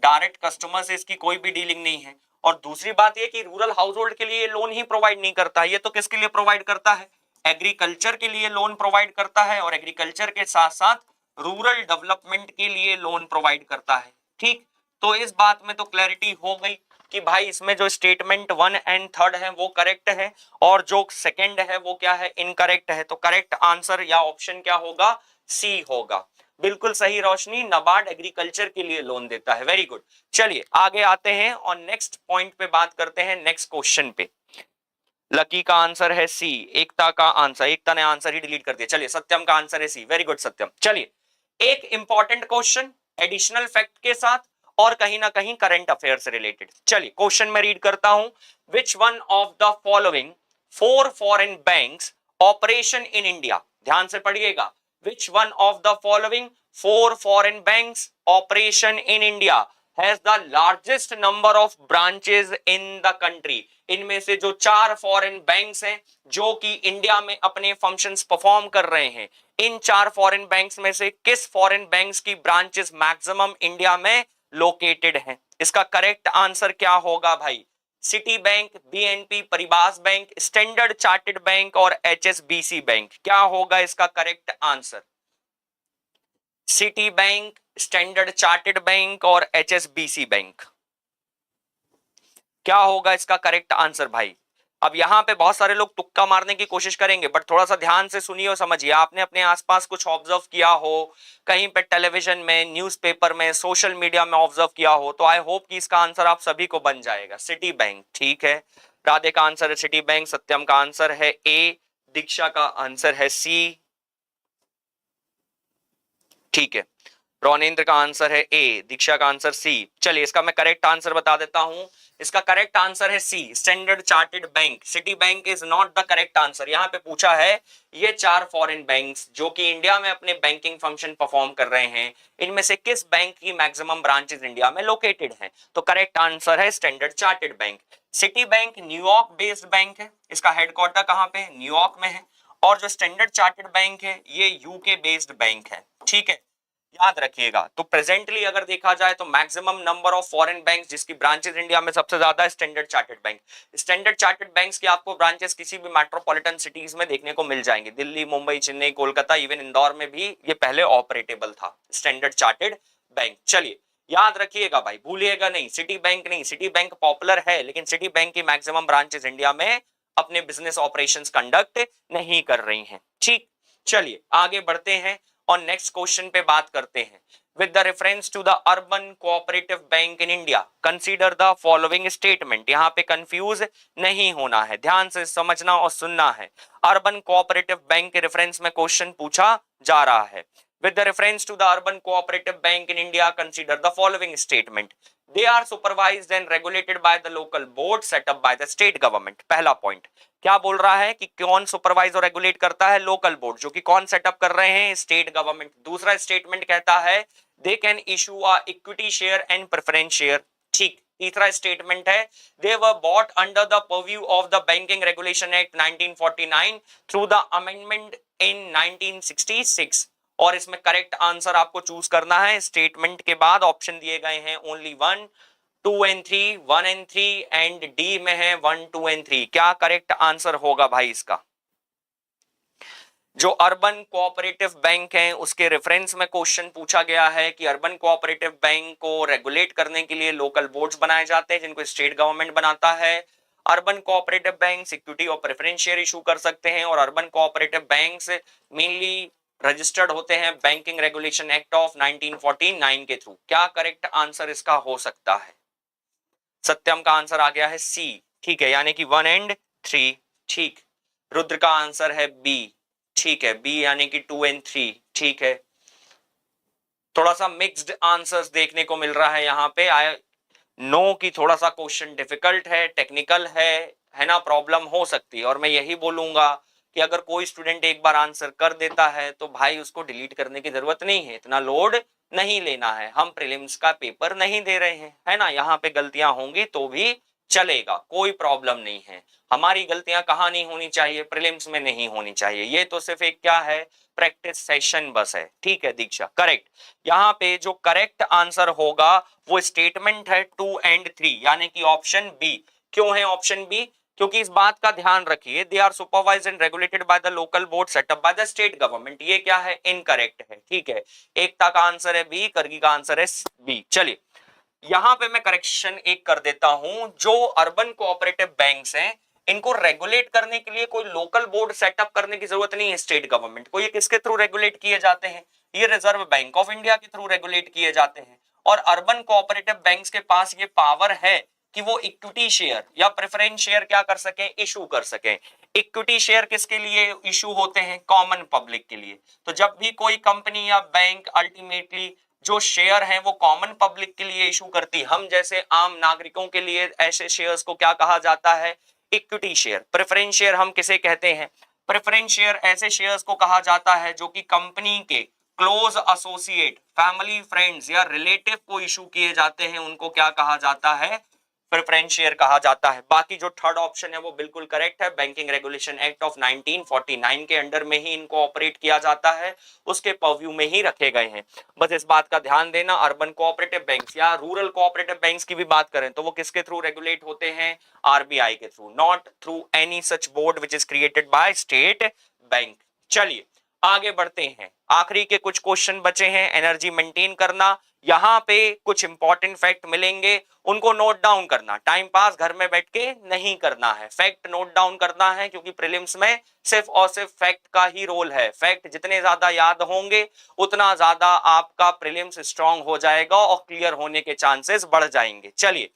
डायरेक्ट कस्टमर से इसकी कोई भी डीलिंग नहीं है। और दूसरी बात ये कि रूरल हाउस होल्ड के लिए लोन ही प्रोवाइड नहीं करता, ये तो किसके लिए प्रोवाइड करता है, एग्रीकल्चर के लिए लोन प्रोवाइड करता है, और एग्रीकल्चर के साथ साथ रूरल डेवलपमेंट के लिए लोन प्रोवाइड करता है। ठीक, तो इस बात में तो क्लैरिटी हो गई कि भाई इसमें जो स्टेटमेंट 1 एंड 3 है वो करेक्ट है, और जो सेकंड है वो क्या है, इनकरेक्ट है। तो करेक्ट आंसर या ऑप्शन क्या होगा, सी होगा। बिल्कुल सही रोशनी, नबार्ड एग्रीकल्चर के लिए लोन देता है, वेरी गुड। चलिए आगे आते हैं और नेक्स्ट पॉइंट पे बात करते हैं, नेक्स्ट क्वेश्चन पे। लकी का आंसर है सी, एकता का आंसर, एकता ने आंसर ही डिलीट कर दिया। चलिए सत्यम का आंसर है सी, वेरी गुड सत्यम। चलिए एक इंपॉर्टेंट क्वेश्चन एडिशनल फैक्ट के साथ और कहीं ना कहीं करंट अफेयर से रिलेटेड। चलिए क्वेश्चन में रीड करता हूं, विच one of the following 4 foreign banks operation in India, ध्यान से पढ़िएगा, विच one of the following 4 foreign banks operation in India has the largest number of branches in the country. इनमें से जो 4 फॉरेन बैंक्स हैं जो कि इंडिया में अपने फंक्शंस परफॉर्म कर रहे हैं, इन 4 फॉरेन बैंक्स में से किस फॉरेन बैंक्स की ब्रांचेस मैक्सिमम इंडिया में लोकेटेड हैं। इसका करेक्ट आंसर क्या होगा भाई, city bank, BNP Paribas bank, standard Chartered bank और एचएसबीसी बैंक। क्या होगा इसका correct answer, city bank, standard Chartered bank और एचएसबीसी बैंक। क्या होगा इसका करेक्ट आंसर भाई। अब यहां पे बहुत सारे लोग तुक्का मारने की कोशिश करेंगे, बट थोड़ा सा ध्यान से सुनिए और समझिए। आपने अपने आसपास कुछ ऑब्जर्व किया हो, कहीं पे टेलीविजन में, न्यूज़पेपर में, सोशल मीडिया में ऑब्जर्व किया हो, तो आई होप कि इसका आंसर आप सभी को बन जाएगा, सिटी बैंक। ठीक है, राधे का आंसर है सिटी बैंक, सत्यम का आंसर है ए, दीक्षा का आंसर है सी। ठीक है, रोनेन्द्र का आंसर है ए, दीक्षा का आंसर सी। चलिए इसका मैं करेक्ट आंसर बता देता हूं, इसका करेक्ट आंसर है C, Standard Chartered Bank. Citibank is not the correct answer. यहां पे पूछा है ये 4 फॉरेन बैंक्स जो कि इंडिया में अपने बैंकिंग फंक्शन परफॉर्म कर रहे हैं, इनमें से किस बैंक की मैक्सिमम ब्रांचेस इंडिया में लोकेटेड हैं। तो करेक्ट आंसर है standard Chartered Bank. City bank New York based bank है, इसका हेडक्वार्टर कहां पे है, न्यूयॉर्क में है। और जो स्टैंडर्ड चार्टर्ड बैंक है ये यूके बेस्ड बैंक है। ठीक है, याद रखिएगा। तो प्रेजेंटली अगर देखा जाए तो maximum number of foreign banks जिसकी ब्रांचेस इंडिया में सबसे ज्यादा है, standard Chartered bank. Standard chartered banks की आपको ब्रांचेस किसी भी मेट्रोपॉलिटन सिटीज में देखने को मिल जाएंगे, दिल्ली, मुंबई, चेन्नई, कोलकाता, इवन इंदौर में भी ये पहले ऑपरेटेबल था, स्टैंडर्ड चार्टर्ड बैंक। चलिए याद रखिएगा भाई, भूलिएगा नहीं, सिटी बैंक नहीं, सिटी बैंक पॉपुलर है लेकिन सिटी बैंक की मैक्सिमम ब्रांचेस इंडिया में अपने बिजनेस ऑपरेशंस कंडक्ट नहीं कर रही हैं। ठीक, चलिए आगे बढ़ते हैं और नेक्स्ट क्वेश्चन पे बात करते हैं। With the reference to the Urban Cooperative Bank in India, consider the following statement। यहाँ पे कंफ्यूज नहीं होना है, ध्यान से समझना और सुनना है। अर्बन कोऑपरेटिव बैंक के रेफरेंस में क्वेश्चन पूछा जा रहा है। With the reference to the Urban Cooperative Bank in India, consider the following statement। They are supervised and regulated by the local board set up by the state government। पहला point क्या बोल रहा है कि कौन सुपरवाइज और regulate करता है? लोकल बोर्ड, जो कि कौन सेटअप कर रहे हैं? State government. दूसरा स्टेटमेंट कहता है they can issue a equity share and preference share. ठीक, तीसरा स्टेटमेंट है they were brought under the purview of the banking regulation act 1949 through the amendment in 1966। और इसमें करेक्ट आंसर आपको चूज करना है। स्टेटमेंट के बाद ऑप्शन दिए गए हैं only 1, 2 and 3, 1 and 3 and D में है 1, 2 एंड 3। क्या करेक्ट आंसर होगा भाई इसका? जो अर्बन कोऑपरेटिव बैंक है उसके रेफरेंस में क्वेश्चन पूछा गया है कि अर्बन कोऑपरेटिव बैंक को रेगुलेट करने के लिए लोकल बोर्ड्स बनाए जाते हैं जिनको स्टेट गवर्नमेंट बनाता है। अर्बन कोऑपरेटिव बैंक सिक्योरिटी और प्रेफरेंस शेयर इशू कर सकते हैं और urban cooperative banks mainly registered होते हैं बैंकिंग रेगुलेशन एक्ट ऑफ 1949 के थ्रू। क्या करेक्ट आंसर इसका हो सकता है? सत्यम का आंसर आ गया है सी। ठीक है, यानी कि 1 एंड 3। ठीक, रुद्र का आंसर है बी। ठीक है, बी यानी कि 2 एंड 3। ठीक है, थोड़ा सा मिक्स्ड आंसर्स देखने को मिल रहा है यहाँ पे। नो की थोड़ा सा क्वेश्चन डिफिकल्ट है, टेक्निकल है ना, प्रॉब्लम हो सकती है। और मैं यही बोलूंगा कि अगर कोई स्टूडेंट एक बार आंसर कर देता है तो भाई उसको डिलीट करने की जरूरत नहीं है, इतना लोड नहीं लेना है। हम प्रीलिम्स का पेपर नहीं दे रहे हैं, है ना। यहाँ पे गलतियां होंगी तो भी चलेगा, कोई प्रॉब्लम नहीं है। हमारी गलतियां कहाँ नहीं होनी चाहिए? प्रीलिम्स में नहीं होनी चाहिए। ये तो सिर्फ एक क्या है, प्रैक्टिस सेशन बस है। ठीक है दीक्षा, करेक्ट। यहाँ पे जो करेक्ट आंसर होगा वो स्टेटमेंट है 2 एंड 3 यानी कि ऑप्शन बी। क्यों है ऑप्शन बी? क्योंकि इस बात का ध्यान रखिए, they are supervised and regulated by the local board set up by the state government. ये क्या है? इनकरेक्ट है। ठीक है, एकता का आंसर है बी, करगी का आंसर है बी। चलिए यहां पे मैं करेक्शन एक कर देता हूं। जो अर्बन कोऑपरेटिव बैंक्स हैं इनको रेगुलेट करने के लिए कोई लोकल बोर्ड सेटअप करने की जरूरत नहीं है स्टेट गवर्नमेंट को। ये किसके थ्रू रेगुलेट किए जाते हैं? ये रिजर्व बैंक ऑफ इंडिया के थ्रू रेगुलेट किए जाते हैं। और अर्बन कोऑपरेटिव बैंक्स के पास ये पावर है कि वो इक्विटी शेयर या प्रेफरेंस शेयर क्या कर सके? इशू कर सके। इक्विटी शेयर किसके लिए इशू होते हैं? कॉमन पब्लिक के लिए। तो जब भी कोई कंपनी या बैंक अल्टीमेटली जो शेयर हैं वो कॉमन पब्लिक के लिए इशू करती, हम जैसे आम नागरिकों के लिए ऐसे शेयर्स को क्या कहा जाता है? Equity share. प्रेफरेंस शेयर हम किसे कहते हैं? प्रेफरेंस शेयर ऐसे शेयर्स को कहा जाता है जो कि कंपनी के क्लोज एसोसिएट, फैमिली, फ्रेंड्स या रिलेटिव को इशू किए जाते हैं, उनको क्या कहा जाता है? प्रेफरेंस शेयर कहा जाता है। बाकी जो थर्ड ऑप्शन है वो बिल्कुल करेक्ट है। बैंकिंग रेगुलेशन एक्ट ऑफ 1949 के अंडर में ही इनको ऑपरेट किया जाता है, उसके परव्यू में ही रखे गए हैं। बस इस बात का ध्यान देना। अर्बन कोऑपरेटिव बैंक्स या रूरल कोऑपरेटिव बैंक्स की भी बात करें तो वो किसके थ्रू रेगुलेट होते हैं? आरबीआई के through, not through any such board which is created by state bank. चलिए आगे बढ़ते हैं, आखिरी के कुछ क्वेश्चन बचे हैं। एनर्जी मेंटेन करना, यहां पे कुछ इंपॉर्टेंट फैक्ट मिलेंगे, उनको नोट डाउन करना। टाइम पास घर में बैठ के नहीं करना है, फैक्ट नोट डाउन करना है, क्योंकि प्रीलिम्स में सिर्फ और सिर्फ फैक्ट का ही रोल है। फैक्ट जितने ज्यादा याद होंगे उतना ज्यादा आपका प्रीलिम्स स्ट्रांग हो जाएगा और क्लियर होने के चांसेस बढ़ जाएंगे। चलिए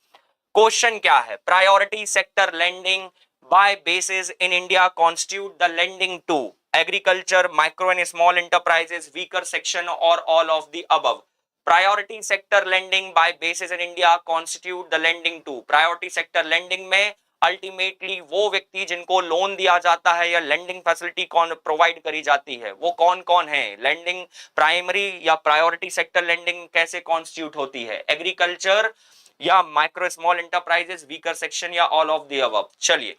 क्वेश्चन क्या है? Priority sector lending by basis in India constitute the lending to agriculture, micro and small enterprises, weaker section और all of the above. Priority sector lending by basis in India constitute the lending to. प्रायोरिटी sector लेंडिंग में ultimately वो व्यक्ति जिनको loan दिया जाता है या लेंडिंग फैसिलिटी कौन प्रोवाइड करी जाती है वो कौन कौन है? लेंडिंग प्राइमरी या प्रायोरिटी सेक्टर लेंडिंग कैसे कॉन्स्टिट्यूट होती है? एग्रीकल्चर या micro small enterprises, weaker section या ऑल ऑफ द अबव। चलिए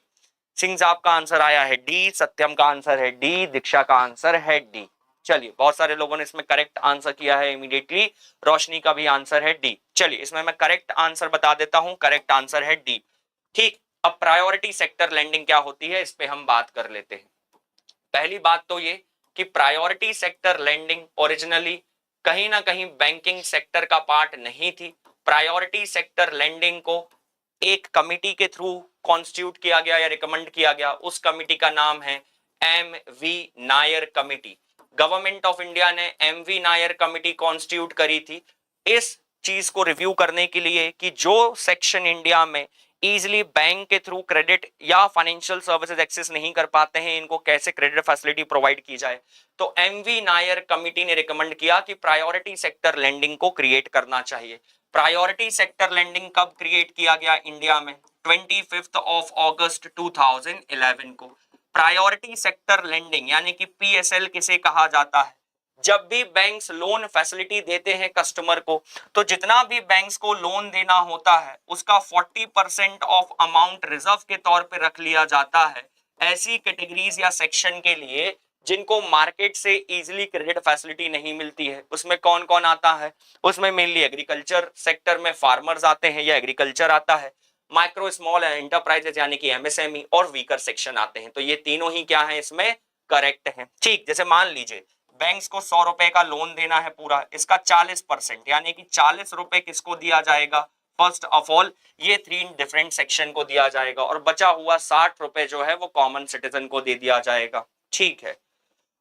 सिंह साहब का आंसर आया है डी, सत्यम का आंसर है डी, दीक्षा का आंसर है डी। चलिए बहुत सारे लोगों ने इसमें करेक्ट आंसर किया है इमीडिएटली। रोशनी का भी आंसर है डी। चलिए इसमें मैं करेक्ट आंसर बता देता हूं, करेक्ट आंसर है डी। ठीक, अब प्रायोरिटी सेक्टर लेंडिंग क्या होती है इस पे हम बात कर लेते हैं। पहली बात तो ये कि प्रायोरिटी सेक्टर लेंडिंग ओरिजिनली कहीं ना कहीं बैंकिंग सेक्टर का पार्ट नहीं थी। प्रायोरिटी सेक्टर लेंडिंग को एक कमिटी के थ्रू कॉन्स्टिट्यूट किया गया या रिकमेंड किया गया, उस कमिटी का नाम है M V Nair committee. Government of India ने एमवी नायर कमिटी कॉन्स्टिट्यूट करी थी इस चीज को रिव्यू करने के लिए कि जो सेक्शन इंडिया में इजिली बैंक के थ्रू क्रेडिट या फाइनेंशियल सर्विसेज एक्सेस नहीं कर पाते हैं, इनको कैसे क्रेडिट फैसिलिटी प्रोवाइड की जाए। तो एमवी नायर कमिटी ने रिकमेंड किया कि प्रायोरिटी सेक्टर लेंडिंग को क्रिएट करना चाहिए। प्रायोरिटी सेक्टर लेंडिंग कब क्रिएट किया गया इंडिया में? 25 अगस्त 2011 को। प्रायोरिटी सेक्टर लेंडिंग यानी कि पीएसएल किसे कहा जाता है? जब भी बैंक्स लोन फैसिलिटी देते हैं कस्टमर को, तो जितना भी बैंक्स को लोन देना होता है उसका 40% ऑफ अमाउंट रिजर्व के तौर पे रख लिया जाता है ऐसी कैटेगरीज या सेक्शन के लिए जिनको मार्केट से इजीली क्रेडिट फैसिलिटी नहीं मिलती है। उसमें कौन कौन आता है? उसमें मेनली एग्रीकल्चर सेक्टर में फार्मर्स आते हैं या एग्रीकल्चर आता है, माइक्रो स्मॉल एंटरप्राइजेस यानी कि एमएसएमई, और वीकर सेक्शन आते हैं। तो ये तीनों ही क्या है इसमें करेक्ट है। ठीक, जैसे मान लीजिए बैंक्स को 100 रुपए का लोन देना है पूरा, इसका 40% यानी कि 40 रुपए किसको दिया जाएगा? फर्स्ट ऑफ ऑल ये 3 डिफरेंट सेक्शन को दिया जाएगा और बचा हुआ 60 रुपए जो है वो कॉमन सिटीजन को दे दिया जाएगा। ठीक है,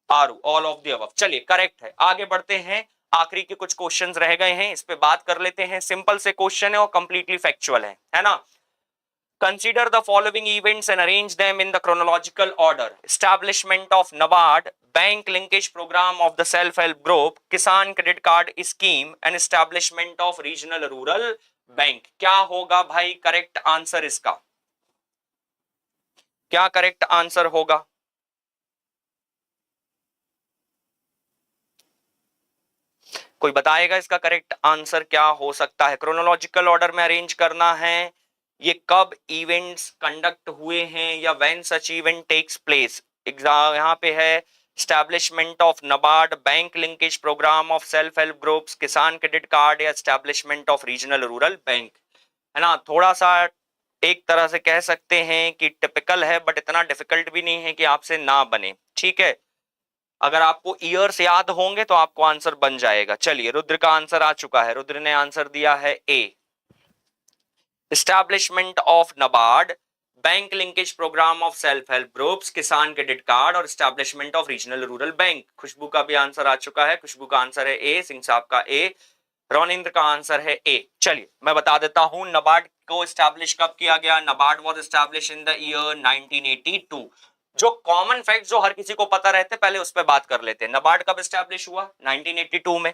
are all of the above. चलिए करेक्ट है, आगे बढ़ते हैं। आखिरी के कुछ क्वेश्चंस रह गए हैं, इस पे बात कर लेते हैं। सिंपल से क्वेश्चन है और कंप्लीटली फैक्चुअल है ना। Consider the following events and arrange them in the chronological order. Establishment of NABARD, bank linkage program of the self-help group, Kisan credit card scheme and establishment of regional rural bank. क्या होगा भाई correct answer इसका? क्या correct answer होगा? कोई बताएगा इसका correct answer क्या हो सकता है? क्रोनोलॉजिकल ऑर्डर में अरेंज करना है, ये कब इवेंट्स कंडक्ट हुए हैं या when such event takes place. Exam यहाँ पे है establishment of NABARD, bank linkage programme of self help groups, Kisan credit card या establishment of regional rural bank, है ना। थोड़ा सा एक तरह से कह सकते हैं कि टिपिकल है, बट इतना डिफिकल्ट भी नहीं है कि आपसे ना बने। ठीक है, अगर आपको ईयर्स याद होंगे तो आपको आंसर बन जाएगा। चलिए रुद्र का आंसर आ चुका है, रुद्र ने आंसर दिया है A, establishment of NABARD, bank linkage programme of self help groups, Kisan credit card और establishment of regional rural bank. Khushbu का भी आंसर आ चुका है, खुशबू का आंसर है ए, सिंह साहब का ए, रोनिंद्र का आंसर है ए। चलिए मैं बता देता हूं नबार्ड को एस्टैब्लिश कब किया गया। NABARD was establish in the year 1982। जो कॉमन फैक्ट जो हर किसी को पता रहते पहले उस पर बात कर लेते हैं। नबार्ड कब एस्टैब्लिश हुआ? 1982 में।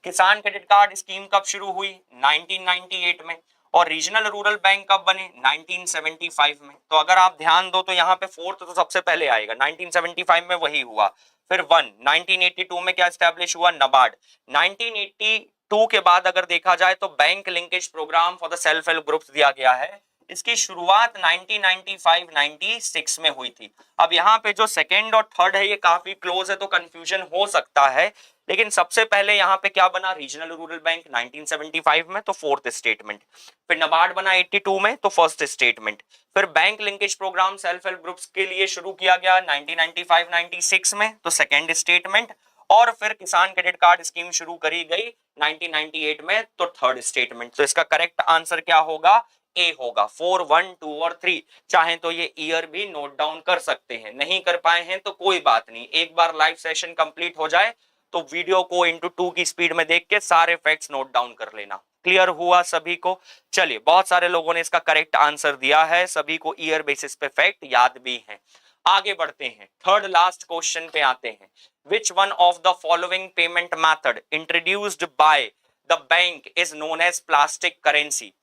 किसान क्रेडिट कार्ड स्कीम कब शुरू हुई? 1998 में। और रीजनल रूरल बैंक कब बने? 1975 में। तो अगर आप ध्यान दो तो यहाँ पे फोर्थ तो सबसे पहले आएगा, 1975 में वही हुआ। फिर 1982 में क्या एस्टैब्लिश हुआ? नबार्ड। 1982 के बाद अगर देखा जाए तो bank linkage programme for the self help groups दिया गया है। इसकी शुरुआत 1995-96 में हुई थी। अब यहाँ पे जो सेकेंड और थर्ड है ये काफी क्लोज है तो कंफ्यूजन हो सकता है, लेकिन सबसे पहले यहाँ पे क्या बना? रीजनल रूरल बैंक 1975 में, तो फोर्थ स्टेटमेंट। फिर नबार्ड बना 82 में, तो फर्स्ट स्टेटमेंट। फिर bank linkage programme self help groups के लिए शुरू किया गया 1995-96 में, तो सेकेंड स्टेटमेंट। और फिर किसान क्रेडिट कार्ड स्कीम शुरू करी गई 1998 में, तो थर्ड स्टेटमेंट। तो इसका करेक्ट आंसर क्या होगा? ए होगा। 4, 1, 2 और 3। चाहे तो ये ईयर भी नोट डाउन कर सकते हैं, नहीं कर पाए हैं तो कोई बात नहीं, एक बार लाइव सेशन कंप्लीट हो जाए तो वीडियो को इंटू 2 की स्पीड में देख के सारे फैक्ट्स नोट डाउन कर लेना। क्लियर हुआ सभी को? चलिए, बहुत सारे लोगों ने इसका करेक्ट आंसर दिया है, सभी को ईयर बेसिस पे फैक्ट याद भी है। आगे बढ़ते हैं, थर्ड लास्ट क्वेश्चन पे आते हैं। Which one of the following payment method introduced by the bank is known as plastic currency?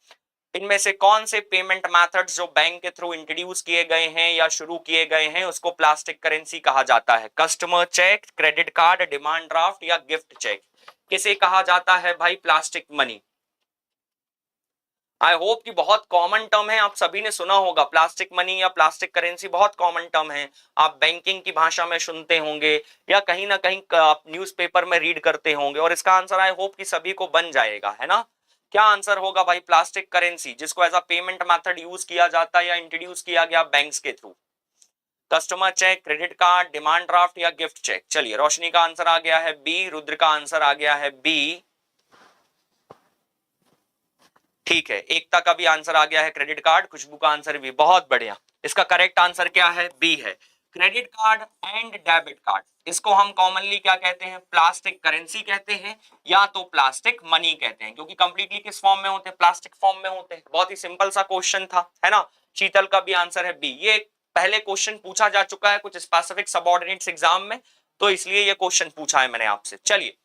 इनमें से कौन से पेमेंट मेथड्स जो बैंक के थ्रू इंट्रोड्यूस किए गए हैं या शुरू किए गए हैं उसको प्लास्टिक करेंसी कहा जाता है? Customer cheque, credit card, demand draft या गिफ्ट चेक? किसे कहा जाता है भाई प्लास्टिक मनी? आई होप कि बहुत कॉमन टर्म है, आप सभी ने सुना होगा। प्लास्टिक मनी या प्लास्टिक करेंसी बहुत कॉमन टर्म है, आप बैंकिंग की भाषा में सुनते होंगे या कहीं ना कहीं आप न्यूज़पेपर में रीड करते होंगे। और इसका आंसर आई होप कि सभी को बन जाएगा, है ना। क्या आंसर होगा भाई? प्लास्टिक करेंसी, जिसको as a payment method use किया जाता है या इंट्रोड्यूस किया गया बैंक्स के through. Customer cheque, credit card, demand draft या गिफ्ट चेक? चलिए, रोशनी का आंसर आ गया है बी, रुद्र का आंसर आ गया है बी। ठीक है, एकता का भी आंसर आ गया है क्रेडिट कार्ड, खुशबू का आंसर भी बहुत बढ़िया। इसका करेक्ट आंसर क्या है? बी है। Credit card and debit card, इसको हम कॉमनली क्या कहते हैं? प्लास्टिक करेंसी कहते हैं या तो प्लास्टिक मनी कहते हैं, क्योंकि कंप्लीटली किस फॉर्म में होते हैं? प्लास्टिक फॉर्म में होते हैं। बहुत ही सिंपल सा क्वेश्चन था, है ना। शीतल का भी आंसर है बी। ये पहले क्वेश्चन पूछा जा चुका है कुछ स्पेसिफिक सबऑर्डिनेट्स एग्जाम में, तो इसलिए ये क्वेश्चन पूछा है मैंने आपसे। चलिए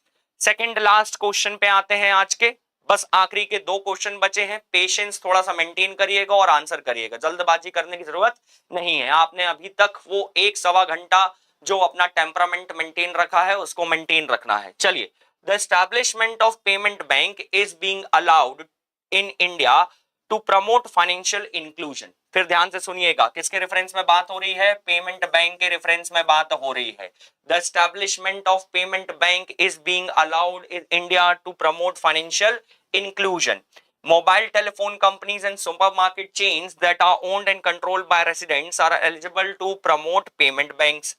सेकंड लास्ट क्वेश्चन पे आते हैं आज के। बस आखिरी के 2 क्वेश्चन बचे हैं। पेशेंस थोड़ा सा मेंटेन करिएगा और आंसर करिएगा, जल्दबाजी करने की जरूरत नहीं है। आपने अभी तक वो 1-1.25 घंटा जो अपना टेम्परामेंट मेंटेन रखा है उसको मेंटेन रखना है। चलिए, the establishment of payment bank is being allowed in India to promote financial inclusion. फिर ध्यान से सुनिएगा, किसके रेफरेंस में बात हो रही है? पेमेंट बैंक के रेफरेंस में बात हो रही है। The establishment of payment bank is being allowed in India to promote financial inclusion. Mobile telephone companies and supermarket chains that are owned and controlled by residents are eligible to promote payment banks.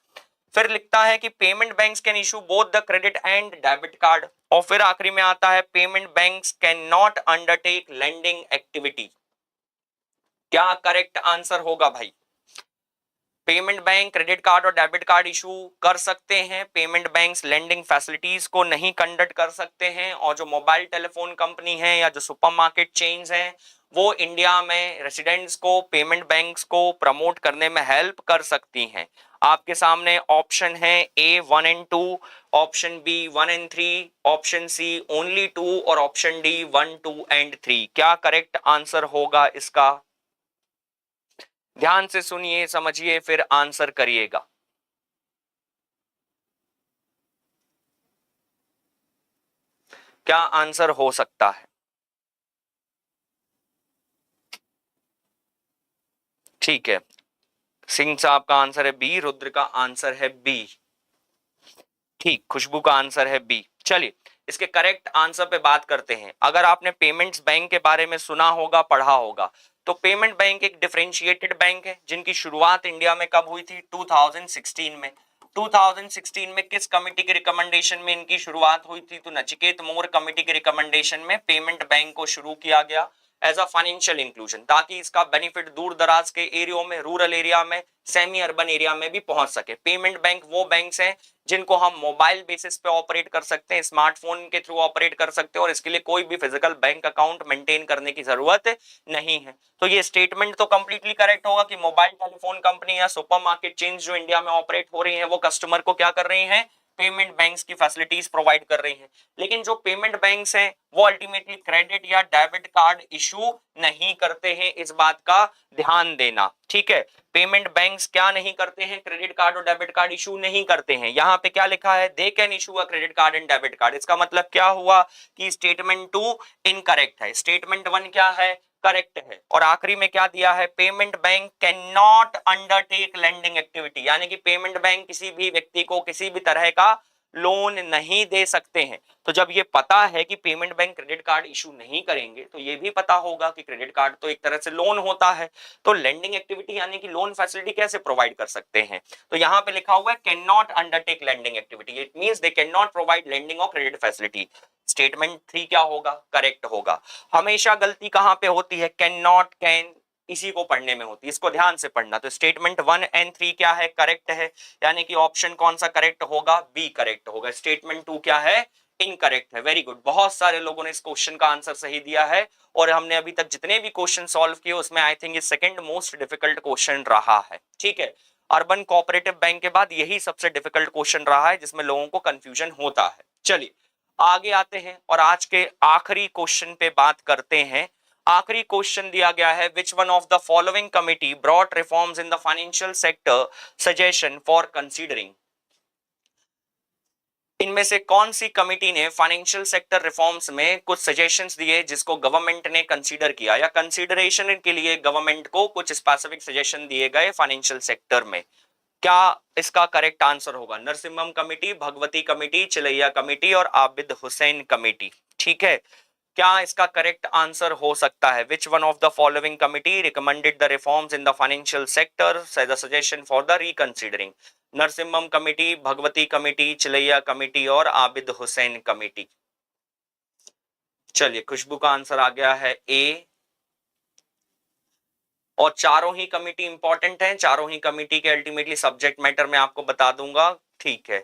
फिर लिखता है कि payment banks can issue both the credit and debit card. और फिर आखिरी में आता है payment banks can not undertake lending activity. क्या करेक्ट आंसर होगा भाई? पेमेंट बैंक क्रेडिट कार्ड और डेबिट कार्ड इशू कर सकते हैं, पेमेंट बैंक्स लेंडिंग फैसिलिटीज को नहीं कंडक्ट कर सकते हैं, और जो मोबाइल टेलीफोन कंपनी है या जो सुपरमार्केट चेन्स हैं वो इंडिया में रेसिडेंट्स को पेमेंट बैंक्स को प्रमोट करने में हेल्प कर सकती हैं। आपके सामने ऑप्शन है A 1 and 2, option B 1 and 3, option C only 2 और ऑप्शन डी 1, 2 एंड 3। क्या करेक्ट आंसर होगा इसका? ध्यान से सुनिए, समझिए, फिर आंसर करिएगा। क्या आंसर हो सकता है? ठीक है, सिंह साहब का आंसर है बी, रुद्र का आंसर है बी। ठीक, खुशबू का आंसर है बी। चलिए इसके करेक्ट आंसर पे बात करते हैं। अगर आपने पेमेंट्स बैंक के बारे में सुना होगा, पढ़ा होगा, तो पेमेंट बैंक एक डिफरेंशिएटेड बैंक है जिनकी शुरुआत इंडिया में कब हुई थी? 2016 में। 2016 में किस कमेटी के रिकमेंडेशन में इनकी शुरुआत हुई थी? तो नचिकेत मोर कमेटी के रिकमेंडेशन में पेमेंट बैंक को शुरू किया गया एज अ फाइनेंशियल इंक्लूजन, ताकि इसका बेनिफिट दूर दराज के एरिया में, रूरल एरिया में, सेमी अर्बन एरिया में भी पहुंच सके। पेमेंट बैंक वो बैंक्स हैं जिनको हम मोबाइल बेसिस पे ऑपरेट कर सकते हैं, स्मार्टफोन के थ्रू ऑपरेट कर सकते हैं, और इसके लिए कोई भी फिजिकल बैंक अकाउंट मेंटेन करने की जरूरत नहीं है। तो ये स्टेटमेंट तो कंप्लीटली करेक्ट होगा कि मोबाइल टेलीफोन कंपनी या सुपरमार्केट चेन्स जो इंडिया में ऑपरेट हो रही हैं वो कस्टमर को क्या कर रही हैं? पेमेंट बैंक्स की फैसिलिटीज प्रोवाइड कर रही हैं। लेकिन जो पेमेंट बैंक्स हैं वो अल्टीमेटली क्रेडिट या डेबिट कार्ड इशू नहीं करते हैं, इस बात का ध्यान देना। ठीक है, पेमेंट बैंक्स क्या नहीं करते हैं? क्रेडिट कार्ड और डेबिट कार्ड इशू नहीं करते हैं। यहाँ पे क्या लिखा है? They can issue a credit card and debit card. इसका मतलब क्या हुआ कि स्टेटमेंट 2 इनकरेक्ट है, स्टेटमेंट 1 क्या है? करेक्ट है। और आखिरी में क्या दिया है? Payment bank can not undertake lending activity, यानी कि पेमेंट बैंक किसी भी व्यक्ति को किसी भी तरह का लोन नहीं दे सकते हैं। तो जब ये पता है कि payment bank credit card issue नहीं करेंगे, तो ये भी पता होगा कि क्रेडिट कार्ड तो एक तरह से लोन होता है, तो लेंडिंग एक्टिविटी यानी कि लोन फैसिलिटी कैसे प्रोवाइड कर सकते हैं? तो यहाँ पे लिखा हुआ है can not undertake lending activity, it means they can not provide lending और क्रेडिट फैसिलिटी। स्टेटमेंट 3 क्या होगा? करेक्ट होगा। हमेशा गलती कहां पे होती है? कैन नॉट, कैन इसी को पढ़ने में होती है, इसको ध्यान से पढ़ना। तो स्टेटमेंट 1 एंड 3 क्या है? करेक्ट है, यानी कि ऑप्शन कौन सा करेक्ट होगा? बी करेक्ट होगा। स्टेटमेंट 2 क्या है? इनकरेक्ट है। वेरी गुड, बहुत सारे लोगों ने इस क्वेश्चन का आंसर सही दिया है, और हमने अभी तक जितने भी क्वेश्चन सॉल्व किए उसमें आई थिंक ये सेकंड मोस्ट डिफिकल्ट क्वेश्चन रहा है। ठीक है, अर्बन कोऑपरेटिव बैंक के बाद यही सबसे डिफिकल्ट क्वेश्चन रहा है जिसमें लोगों को कंफ्यूजन होता है। चलिए आगे आते हैं और आज के आखिरी क्वेश्चन पे बात करते हैं। आखिरी क्वेश्चन दिया गया है, which one of the following committee brought reforms in the financial sector suggestion for considering. इनमें से कौन सी कमिटी ने फाइनेंशियल सेक्टर रिफॉर्म्स में कुछ सजेशंस दिए जिसको गवर्नमेंट ने कंसीडर किया, या कंसीडरेशन के लिए गवर्नमेंट को कुछ स्पेसिफिक सजेशन दिए गए फाइनेंशियल सेक्टर में? क्या इसका करेक्ट आंसर होगा? Narasimham committee, Bhagwati committee, Chelliah committee और आबिद हुसैन कमेटी। ठीक है, क्या इसका करेक्ट आंसर हो सकता है? Which one of the following committee recommended the reforms in the financial sector the suggestion for the reconsidering? Narasimham committee, Bhagwati committee, Chelliah committee और आबिद हुसैन कमेटी। चलिए, खुशबू का आंसर आ गया है ए। और चारों ही कमिटी इंपॉर्टेंट हैं, चारों ही कमिटी के अल्टीमेटली सब्जेक्ट मैटर मैं आपको बता दूंगा। ठीक है,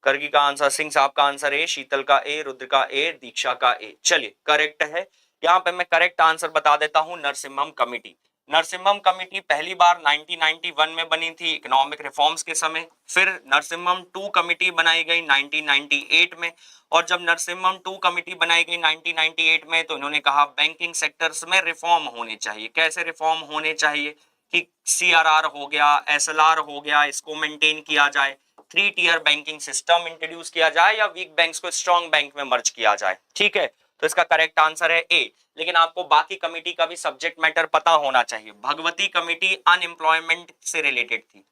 करगी का आंसर, सिंह साहब का आंसर ए, शीतल का ए, रुद्र का ए, दीक्षा का ए। चलिए, करेक्ट है। यहाँ पे मैं करेक्ट आंसर बता देता हूं, नरसिम्हम कमिटी। नरसिम्हम कमिटी पहली बार 1991 में बनी थी इकोनॉमिक रिफॉर्म्स के समय। फिर नरसिम्हम 2 कमिटी बनाई गई 1998 में। और जब नरसिम्हम 2 कमिटी बनाई गई 1998 में, तो इन्होंने कहा बैंकिंग सेक्टर्स में रिफॉर्म होने चाहिए। कैसे रिफॉर्म होने चाहिए कि सीआरआर हो गया, एसएलआर हो गया, इसको मेंटेन किया जाए, 3 टियर बैंकिंग सिस्टम इंट्रोड्यूस किया जाए, या वीक बैंक्स को स्ट्रॉन्ग बैंक में मर्ज किया जाए। ठीक है, तो इसका करेक्ट आंसर है ए। लेकिन आपको बाकी कमिटी का भी सब्जेक्ट मैटर पता होना चाहिए। भगवती कमिटी अनएम्प्लॉयमेंट से रिलेटेड थी।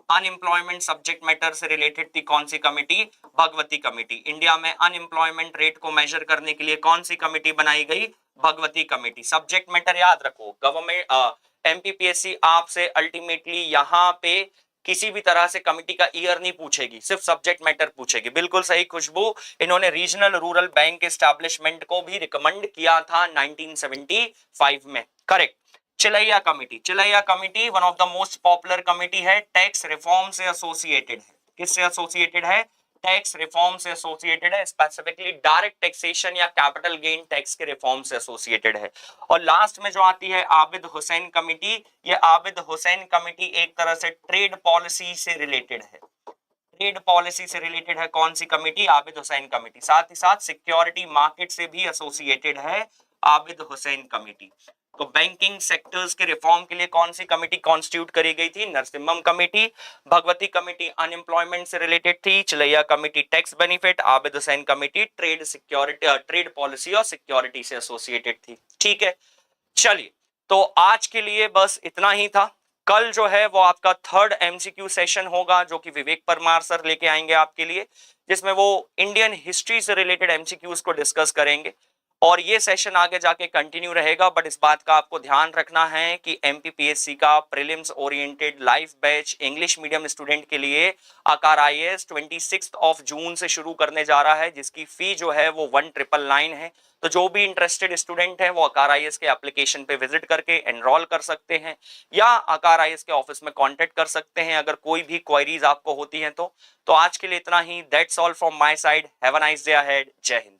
अनएम्प्लॉयमेंट सब्जेक्ट मैटर से रिलेटेड थी कौन सी कमिटी? भगवती कमिटी। इंडिया में अनएम्प्लॉयमेंट रेट को मेजर करने के लिए कौन सी कमिटी बनाई गई? भगवती कमिटी। सब्जेक्ट मैटर याद रखो, गवर्नमेंट एमपीपीएससी आपसे अल्टीमेटली यहां पे किसी भी तरह से कमिटी का ईयर नहीं पूछेगी, सिर्फ सब्जेक्ट मैटर पूछेगी। बिल्कुल सही खुशबू, इन्होंने रीजनल रूरल बैंक एस्टैब्लिशमेंट को भी रिकमेंड किया था 1975 में। Correct. Chelliah committee, Chelliah committee one of the most popular committee है, टैक्स रिफॉर्म से एसोसिएटेड है। किससे एसोसिएटेड है? टैक्स रिफॉर्म से एसोसिएटेड है, स्पेसिफिकली डायरेक्ट टैक्सेशन या कैपिटल गेन टैक्स के रिफॉर्म से एसोसिएटेड है। और लास्ट में जो आती है आबिद हुसैन कमिटी, ये आबिद हुसैन कमिटी एक तरह से ट्रेड पॉलिसी से रिलेटेड है। ट्रेड पॉलिसी से रिलेटेड है कौन सी कमिटी? आबिद हुसैन कमिटी। साथ ही साथ सिक्योरिटी मार्केट से भी एसोसिएटेड है आबिद हुसैन कमिटी। तो बैंकिंग सेक्टर्स के रिफॉर्म के लिए कौन सी कमिटी कॉन्स्टिट्यूट करी गई थी? Narasimham committee. Bhagwati committee unemployment से रिलेटेड थी, Chelliah committee tax benefit, Abid Hussain committee trade security trade policy और सिक्योरिटी से एसोसिएटेड थी। ठीक है, चलिए, तो आज के लिए बस इतना ही था। कल जो है वो आपका 3rd एमसीक्यू सेशन होगा, जो कि विवेक परमार सर लेके आएंगे आपके लिए, जिसमें वो इंडियन हिस्ट्री से रिलेटेड एमसीक्यूज को डिस्कस करेंगे। और ये सेशन आगे जाके कंटिन्यू रहेगा, बट इस बात का आपको ध्यान रखना है कि एमपीपीएससी का prelims oriented live batch English medium student के लिए आकार आईएएस 26 जून से शुरू करने जा रहा है, जिसकी फी जो है वो 1999 है। तो जो भी इंटरेस्टेड स्टूडेंट है वो आकार आईएएस के एप्लीकेशन पे विजिट करके एनरोल कर सकते हैं, या आकार आईएएस के ऑफिस में कांटेक्ट कर सकते हैं अगर कोई भी क्वेरीज आपको होती हैं तो आज के लिए इतना ही। That's all from my side. Have a nice day ahead. Jai Hind.